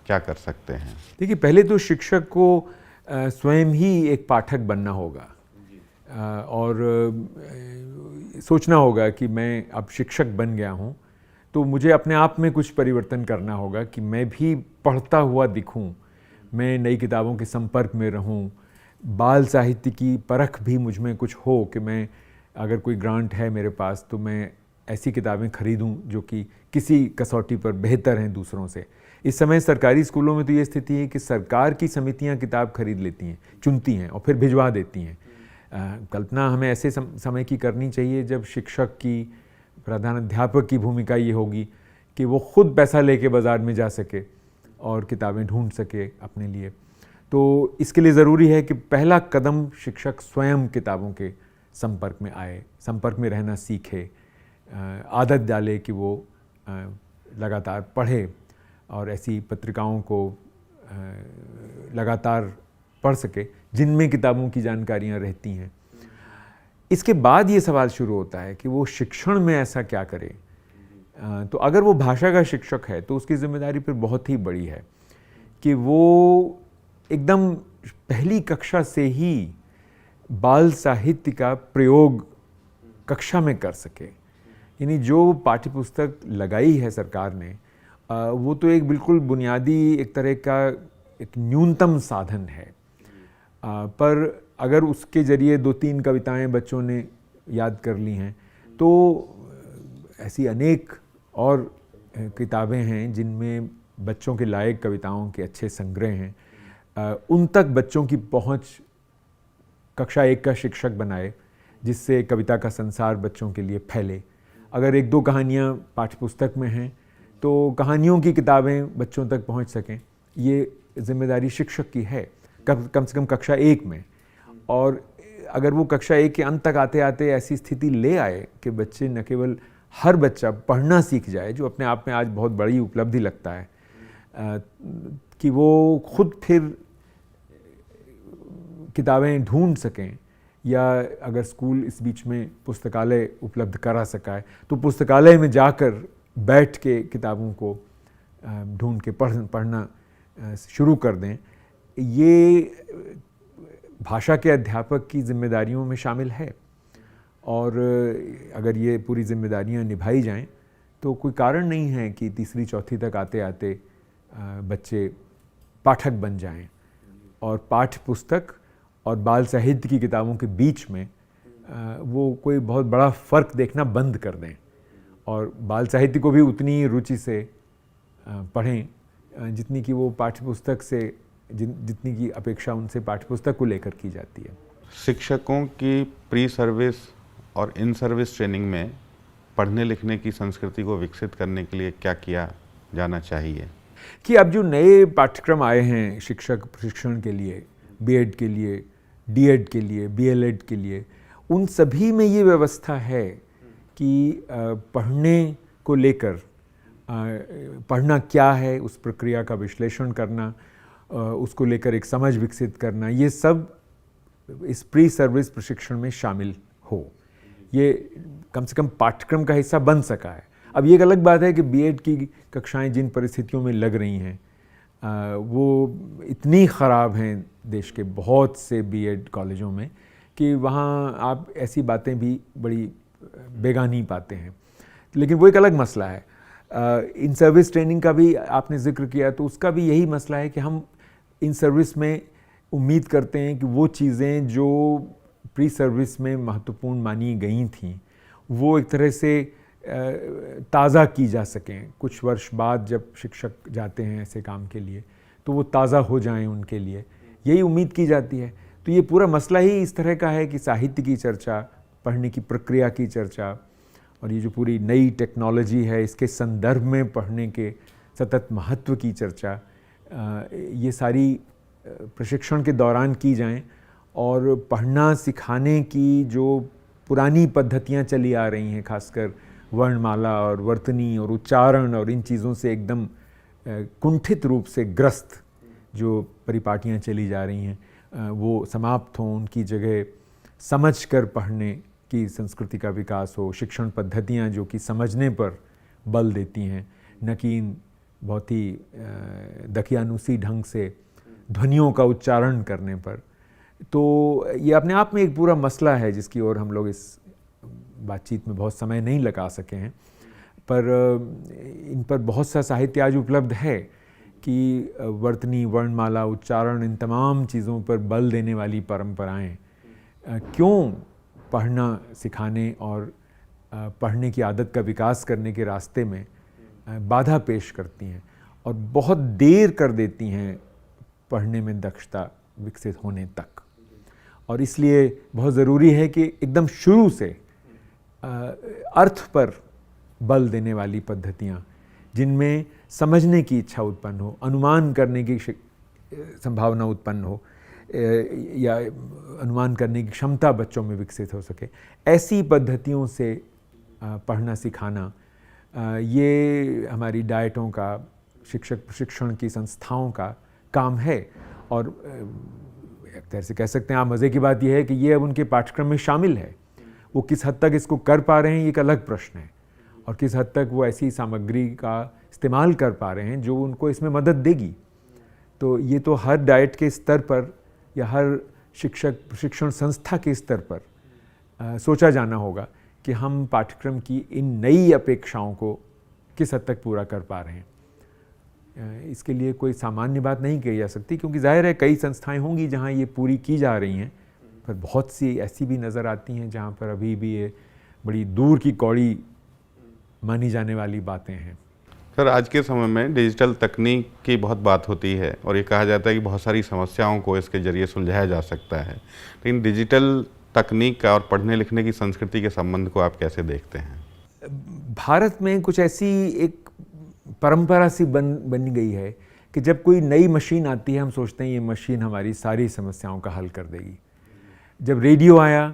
क्या कर सकते हैं? देखिए, पहले तो शिक्षक को स्वयं ही एक पाठक बनना होगा और सोचना होगा कि मैं अब शिक्षक बन गया हूँ, तो मुझे अपने आप में कुछ परिवर्तन करना होगा कि मैं भी पढ़ता हुआ दिखूँ, मैं नई किताबों के संपर्क में रहूँ, बाल साहित्य की परख भी मुझ में कुछ हो कि मैं अगर कोई ग्रांट है मेरे पास तो मैं ऐसी किताबें खरीदूँ जो कि किसी कसौटी पर बेहतर हैं दूसरों से। इस समय सरकारी स्कूलों में तो ये स्थिति है कि सरकार की समितियां किताब खरीद लेती हैं, चुनती हैं और फिर भिजवा देती हैं। कल्पना हमें ऐसे समय की करनी चाहिए जब शिक्षक की, प्रधानाध्यापक की भूमिका ये होगी कि वो खुद पैसा लेके बाज़ार में जा सके और किताबें ढूंढ सके अपने लिए। तो इसके लिए ज़रूरी है कि पहला कदम शिक्षक स्वयं किताबों के संपर्क में आए, संपर्क में रहना सीखे, आदत डाले कि वो लगातार पढ़े और ऐसी पत्रिकाओं को लगातार पढ़ सके जिनमें किताबों की जानकारियाँ रहती हैं। इसके बाद ये सवाल शुरू होता है कि वो शिक्षण में ऐसा क्या करे। तो अगर वो भाषा का शिक्षक है तो उसकी जिम्मेदारी फिर बहुत ही बड़ी है कि वो एकदम पहली कक्षा से ही बाल साहित्य का प्रयोग कक्षा में कर सके। यानी जो पाठ्यपुस्तक लगाई है सरकार ने, वो तो एक बिल्कुल बुनियादी एक तरह का एक न्यूनतम साधन है। पर अगर उसके ज़रिए 2-3 कविताएं बच्चों ने याद कर ली हैं तो ऐसी अनेक और किताबें हैं जिनमें बच्चों के लायक कविताओं के अच्छे संग्रह हैं। उन तक बच्चों की पहुंच कक्षा 1 का शिक्षक बनाए, जिससे कविता का संसार बच्चों के लिए फैले। अगर 1-2 कहानियाँ पाठ्यपुस्तक में हैं तो कहानियों की किताबें बच्चों तक पहुंच सकें, ये जिम्मेदारी शिक्षक की है कम से कम कक्षा 1 में। और अगर वो कक्षा 1 के अंत तक आते आते ऐसी स्थिति ले आए कि बच्चे न केवल हर बच्चा पढ़ना सीख जाए, जो अपने आप में आज बहुत बड़ी उपलब्धि लगता है, कि वो खुद फिर किताबें ढूंढ सकें, या अगर स्कूल इस बीच में पुस्तकालय उपलब्ध करा सका है तो पुस्तकालय में जाकर बैठ के किताबों को ढूंढ के पढ़ना शुरू कर दें। ये भाषा के अध्यापक की जिम्मेदारियों में शामिल है, और अगर ये पूरी जिम्मेदारियां निभाई जाएं तो कोई कारण नहीं है कि 3री-4थी तक आते आते बच्चे पाठक बन जाएं, और पाठ्य पुस्तक और बाल साहित्य की किताबों के बीच में वो कोई बहुत बड़ा फ़र्क देखना बंद कर दें, और बाल साहित्य को भी उतनी रुचि से पढ़ें जितनी कि वो पाठ्यपुस्तक से जितनी की अपेक्षा उनसे पाठ्यपुस्तक को लेकर की जाती है। शिक्षकों की प्री सर्विस और इन सर्विस ट्रेनिंग में पढ़ने लिखने की संस्कृति को विकसित करने के लिए क्या किया जाना चाहिए? कि अब जो नए पाठ्यक्रम आए हैं शिक्षक प्रशिक्षण के लिए, बीएड के लिए, डीएड के लिए, बीएलएड के लिए, उन सभी में ये व्यवस्था है कि पढ़ने को लेकर, पढ़ना क्या है उस प्रक्रिया का विश्लेषण करना, उसको लेकर एक समझ विकसित करना, ये सब इस प्री सर्विस प्रशिक्षण में शामिल हो। ये कम से कम पाठ्यक्रम का हिस्सा बन सका है। अब ये एक अलग बात है कि बीएड की कक्षाएं जिन परिस्थितियों में लग रही हैं वो इतनी ख़राब हैं देश के बहुत से बीएड कॉलेजों में कि वहाँ आप ऐसी बातें भी बड़ी बेगानी पाते हैं। लेकिन वो एक अलग मसला है। इन सर्विस ट्रेनिंग का भी आपने जिक्र किया, तो उसका भी यही मसला है कि हम इन सर्विस में उम्मीद करते हैं कि वो चीज़ें जो प्री सर्विस में महत्वपूर्ण मानी गई थीं वो एक तरह से ताज़ा की जा सकें। कुछ वर्ष बाद जब शिक्षक जाते हैं ऐसे काम के लिए तो वो ताज़ा हो जाएं उनके लिए, यही उम्मीद की जाती है। तो ये पूरा मसला ही इस तरह का है कि साहित्य की चर्चा, पढ़ने की प्रक्रिया की चर्चा, और ये जो पूरी नई टेक्नोलॉजी है इसके संदर्भ में पढ़ने के सतत महत्व की चर्चा, ये सारी प्रशिक्षण के दौरान की जाएं। और पढ़ना सिखाने की जो पुरानी पद्धतियां चली आ रही हैं, खासकर वर्णमाला और वर्तनी और उच्चारण और इन चीज़ों से एकदम कुंठित रूप से ग्रस्त जो परिपाटियां चली जा रही हैं, वो समाप्त हों, उनकी जगह समझ कर पढ़ने की संस्कृति का विकास हो। शिक्षण पद्धतियां जो कि समझने पर बल देती हैं, न कि बहुत ही दकियानुसी ढंग से ध्वनियों का उच्चारण करने पर। तो ये अपने आप में एक पूरा मसला है जिसकी ओर हम लोग इस बातचीत में बहुत समय नहीं लगा सके हैं, पर इन पर बहुत सा साहित्य आज उपलब्ध है कि वर्तनी, वर्णमाला, उच्चारण, इन तमाम चीज़ों पर बल देने वाली परंपराएं क्यों पढ़ना सिखाने और पढ़ने की आदत का विकास करने के रास्ते में बाधा पेश करती हैं और बहुत देर कर देती हैं पढ़ने में दक्षता विकसित होने तक। और इसलिए बहुत ज़रूरी है कि एकदम शुरू से अर्थ पर बल देने वाली पद्धतियाँ, जिनमें समझने की इच्छा उत्पन्न हो, अनुमान करने की संभावना उत्पन्न हो, या अनुमान करने की क्षमता बच्चों में विकसित हो सके, ऐसी पद्धतियों से पढ़ना सिखाना, ये हमारी डाइटों का, शिक्षक प्रशिक्षण की संस्थाओं का काम है। और एक तरह से कह सकते हैं आप, मज़े की बात यह है कि ये अब उनके पाठ्यक्रम में शामिल है। वो किस हद तक इसको कर पा रहे हैं ये एक अलग प्रश्न है, और किस हद तक वो ऐसी सामग्री का इस्तेमाल कर पा रहे हैं जो उनको इसमें मदद देगी। तो ये तो हर डाइट के स्तर पर या हर शिक्षक प्रशिक्षण संस्था के स्तर पर सोचा जाना होगा कि हम पाठ्यक्रम की इन नई अपेक्षाओं को किस हद तक पूरा कर पा रहे हैं। इसके लिए कोई सामान्य बात नहीं कही जा सकती, क्योंकि जाहिर है कई संस्थाएं होंगी जहां ये पूरी की जा रही हैं, पर बहुत सी ऐसी भी नज़र आती हैं जहां पर अभी भी ये बड़ी दूर की कौड़ी मानी जाने वाली बातें हैं। सर, आज के समय में डिजिटल तकनीक की बहुत बात होती है और ये कहा जाता है कि बहुत सारी समस्याओं को इसके ज़रिए सुलझाया जा सकता है, लेकिन डिजिटल तकनीक का और पढ़ने लिखने की संस्कृति के संबंध को आप कैसे देखते हैं? भारत में कुछ ऐसी एक परंपरा सी बन गई है कि जब कोई नई मशीन आती है हम सोचते हैं ये मशीन हमारी सारी समस्याओं का हल कर देगी। जब रेडियो आया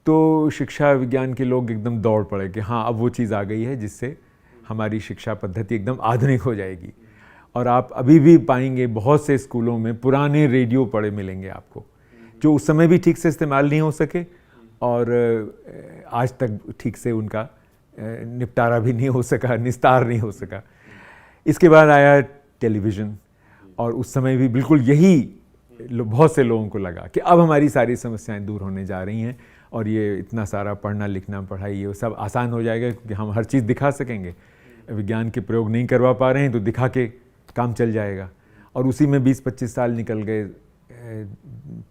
तो शिक्षा विज्ञान के लोग एकदम दौड़ पड़े कि हाँ, अब वो चीज़ आ गई है जिससे हमारी शिक्षा पद्धति एकदम आधुनिक हो जाएगी। और आप अभी भी पाएंगे बहुत से स्कूलों में पुराने रेडियो पड़े मिलेंगे आपको, जो उस समय भी ठीक से इस्तेमाल नहीं हो सके और आज तक ठीक से उनका निपटारा भी नहीं हो सका, निस्तार नहीं हो सका। इसके बाद आया टेलीविज़न और उस समय भी बिल्कुल यही बहुत से लोगों को लगा कि अब हमारी सारी समस्याएं दूर होने जा रही हैं और ये इतना सारा पढ़ना लिखना पढ़ाई ये सब आसान हो जाएगा, क्योंकि हम हर चीज़ दिखा सकेंगे। विज्ञान के प्रयोग नहीं करवा पा रहे हैं तो दिखा के काम चल जाएगा। और उसी में 20-25 साल निकल गए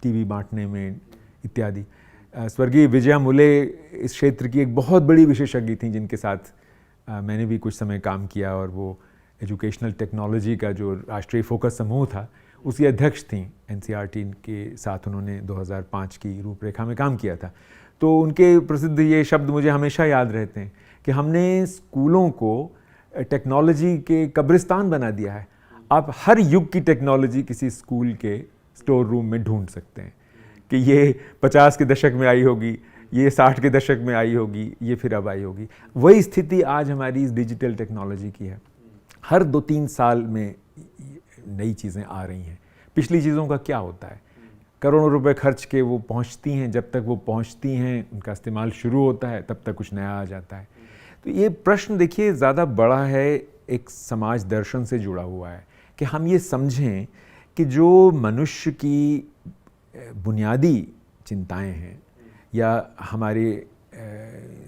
टीवी बांटने में इत्यादि। स्वर्गीय विजया मुले इस क्षेत्र की एक बहुत बड़ी विशेषज्ञ थी जिनके साथ मैंने भी कुछ समय काम किया, और वो एजुकेशनल टेक्नोलॉजी का जो राष्ट्रीय फोकस समूह था उसकी अध्यक्ष थी। एनसीईआरटी के साथ उन्होंने 2005 की रूपरेखा में काम किया था। तो उनके प्रसिद्ध ये शब्द मुझे हमेशा याद रहते हैं कि हमने स्कूलों को टेक्नोलॉजी के कब्रिस्तान बना दिया है। आप हर युग की टेक्नोलॉजी किसी स्कूल के स्टोर रूम में ढूंढ सकते हैं कि ये 50 के दशक में आई होगी, ये 60 के दशक में आई होगी, ये फिर अब आई होगी। वही स्थिति आज हमारी इस डिजिटल टेक्नोलॉजी की है। हर 2-3 साल में नई चीज़ें आ रही हैं। पिछली चीज़ों का क्या होता है, करोड़ों रुपए खर्च के वो पहुंचती हैं, जब तक वो पहुंचती हैं उनका इस्तेमाल शुरू होता है तब तक कुछ नया आ जाता है। तो ये प्रश्न देखिए ज़्यादा बड़ा है, एक समाज दर्शन से जुड़ा हुआ है कि हम ये समझें कि जो मनुष्य की बुनियादी चिंताएं हैं या हमारे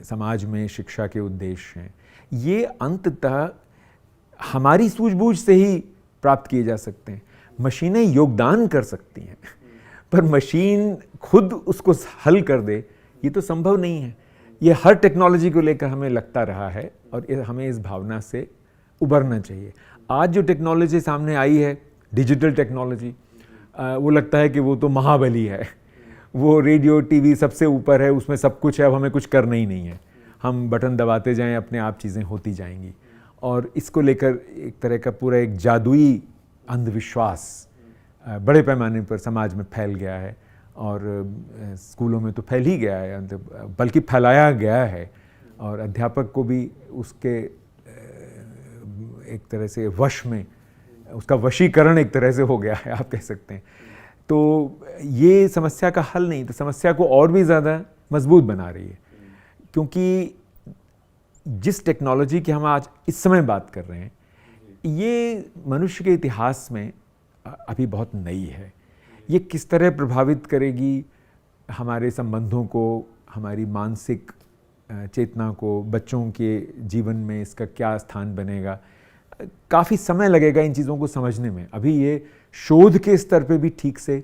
समाज में शिक्षा के उद्देश्य हैं, ये अंततः हमारी सूझबूझ से ही प्राप्त किए जा सकते हैं। मशीनें योगदान कर सकती हैं, पर मशीन खुद उसको हल कर दे ये तो संभव नहीं है। ये हर टेक्नोलॉजी को लेकर हमें लगता रहा है और हमें इस भावना से उबरना चाहिए। आज जो टेक्नोलॉजी सामने आई है, डिजिटल टेक्नोलॉजी, वो लगता है कि वो तो महाबली है, वो रेडियो टीवी सबसे ऊपर है, उसमें सब कुछ है, अब हमें कुछ करना ही नहीं है, हम बटन दबाते जाएं अपने आप चीज़ें होती जाएंगी। और इसको लेकर एक तरह का पूरा एक जादुई अंधविश्वास बड़े पैमाने पर समाज में फैल गया है और स्कूलों में तो फैल ही गया है, बल्कि फैलाया गया है और अध्यापक को भी उसके एक तरह से वश में, उसका वशीकरण एक तरह से हो गया है, आप कह सकते हैं। तो ये समस्या का हल नहीं, तो समस्या को और भी ज़्यादा मजबूत बना रही है, क्योंकि जिस टेक्नोलॉजी की हम आज इस समय बात कर रहे हैं ये मनुष्य के इतिहास में अभी बहुत नई है। ये किस तरह प्रभावित करेगी हमारे संबंधों को, हमारी मानसिक चेतना को, बच्चों के जीवन में इसका क्या स्थान बनेगा, काफ़ी समय लगेगा इन चीज़ों को समझने में। अभी ये शोध के स्तर पे भी ठीक से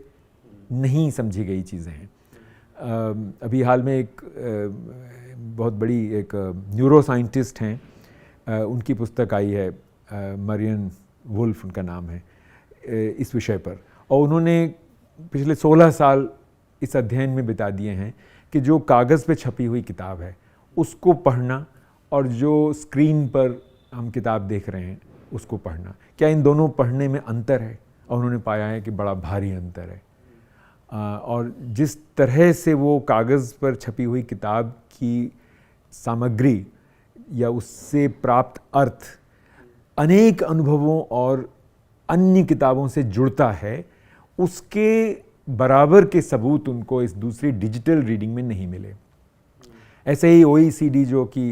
नहीं समझी गई चीज़ें हैं। अभी हाल में एक बहुत बड़ी एक न्यूरो साइंटिस्ट हैं, उनकी पुस्तक आई है, मरियन वुल्फ उनका नाम है, इस विषय पर, और उन्होंने पिछले 16 साल इस अध्ययन में बिता दिए हैं कि जो कागज़ पे छपी हुई किताब है उसको पढ़ना और जो स्क्रीन पर हम किताब देख रहे हैं उसको पढ़ना, क्या इन दोनों पढ़ने में अंतर है। और उन्होंने पाया है कि बड़ा भारी अंतर है। और जिस तरह से वो कागज़ पर छपी हुई किताब की सामग्री या उससे प्राप्त अर्थ अनेक अनुभवों और अन्य किताबों से जुड़ता है, उसके बराबर के सबूत उनको इस दूसरी डिजिटल रीडिंग में नहीं मिले। ऐसे ही OECD जो कि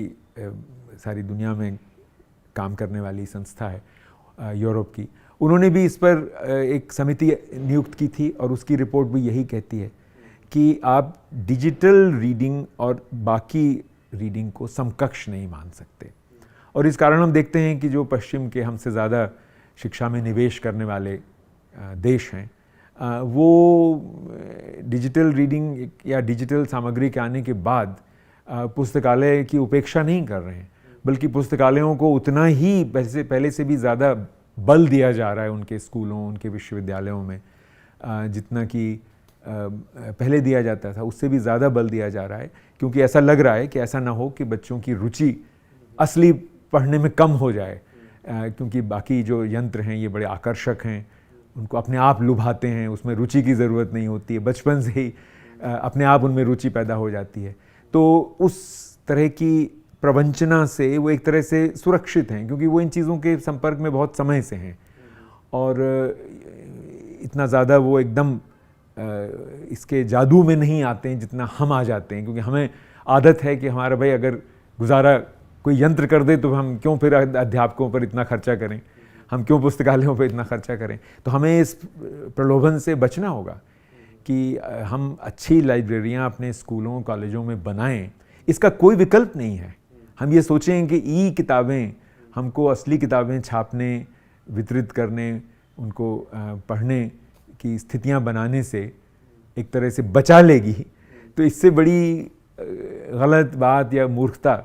सारी दुनिया में काम करने वाली संस्था है यूरोप की, उन्होंने भी इस पर एक समिति नियुक्त की थी और उसकी रिपोर्ट भी यही कहती है कि आप डिजिटल रीडिंग और बाकी रीडिंग को समकक्ष नहीं मान सकते। और इस कारण हम देखते हैं कि जो पश्चिम के हमसे ज़्यादा शिक्षा में निवेश करने वाले देश हैं, वो डिजिटल रीडिंग या डिजिटल सामग्री के आने के बाद पुस्तकालय की उपेक्षा नहीं कर रहे हैं, बल्कि पुस्तकालयों को उतना ही पहले से भी ज़्यादा बल दिया जा रहा है उनके स्कूलों, उनके विश्वविद्यालयों में, जितना कि पहले दिया जाता था उससे भी ज़्यादा बल दिया जा रहा है, क्योंकि ऐसा लग रहा है कि ऐसा ना हो कि बच्चों की रुचि असली पढ़ने में कम हो जाए, क्योंकि बाकी जो यंत्र हैं ये बड़े आकर्षक हैं, उनको अपने आप लुभाते हैं, उसमें रुचि की ज़रूरत नहीं होती है, बचपन से ही अपने आप उनमें रुचि पैदा हो जाती है। तो उस तरह की प्रवंचना से वो एक तरह से सुरक्षित हैं, क्योंकि वो इन चीज़ों के संपर्क में बहुत समय से हैं और इतना ज़्यादा वो एकदम इसके जादू में नहीं आते हैं जितना हम आ जाते हैं, क्योंकि हमें आदत है कि हमारा भाई अगर गुजारा कोई यंत्र कर दे तो हम क्यों फिर अध्यापकों पर इतना खर्चा करें, हम क्यों पुस्तकालयों पर इतना खर्चा करें। तो हमें इस प्रलोभन से बचना होगा कि हम अच्छी लाइब्रेरियां अपने स्कूलों कॉलेजों में बनाएं। इसका कोई विकल्प नहीं है। हम ये सोचें कि ई किताबें हमको असली किताबें छापने, वितरित करने, उनको पढ़ने की स्थितियां बनाने से एक तरह से बचा लेगी, तो इससे बड़ी गलत बात या मूर्खता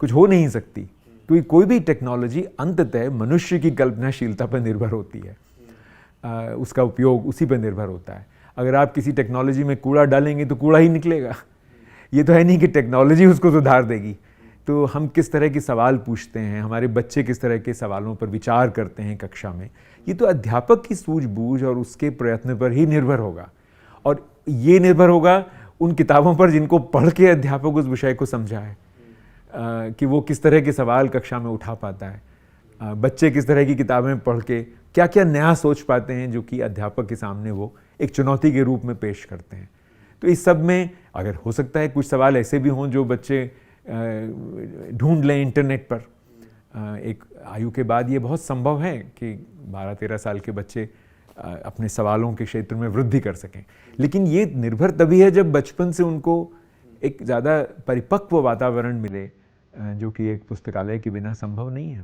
कुछ हो नहीं सकती, क्योंकि कोई भी टेक्नोलॉजी अंततः मनुष्य की कल्पनाशीलता पर निर्भर होती है, उसका उपयोग उसी पर निर्भर होता है। अगर आप किसी टेक्नोलॉजी में कूड़ा डालेंगे तो कूड़ा ही निकलेगा, ये तो है नहीं कि टेक्नोलॉजी उसको सुधार देगी। तो हम किस तरह के सवाल पूछते हैं, हमारे बच्चे किस तरह के सवालों पर विचार करते हैं कक्षा में, ये तो अध्यापक की सूझबूझ और उसके प्रयत्न पर ही निर्भर होगा। और ये निर्भर होगा उन किताबों पर जिनको पढ़ के अध्यापक उस विषय को समझाए, कि वो किस तरह के सवाल कक्षा में उठा पाता है, बच्चे किस तरह की किताबें पढ़ के क्या क्या नया सोच पाते हैं जो कि अध्यापक के सामने वो एक चुनौती के रूप में पेश करते हैं। तो इस सब में अगर हो सकता है कुछ सवाल ऐसे भी हों जो बच्चे ढूंढ लें इंटरनेट पर, एक आयु के बाद ये बहुत संभव है कि 12-13 साल के बच्चे अपने सवालों के क्षेत्र में वृद्धि कर सकें, लेकिन ये निर्भर तभी है जब बचपन से उनको एक ज़्यादा परिपक्व वातावरण मिले, जो कि एक पुस्तकालय के बिना संभव नहीं है।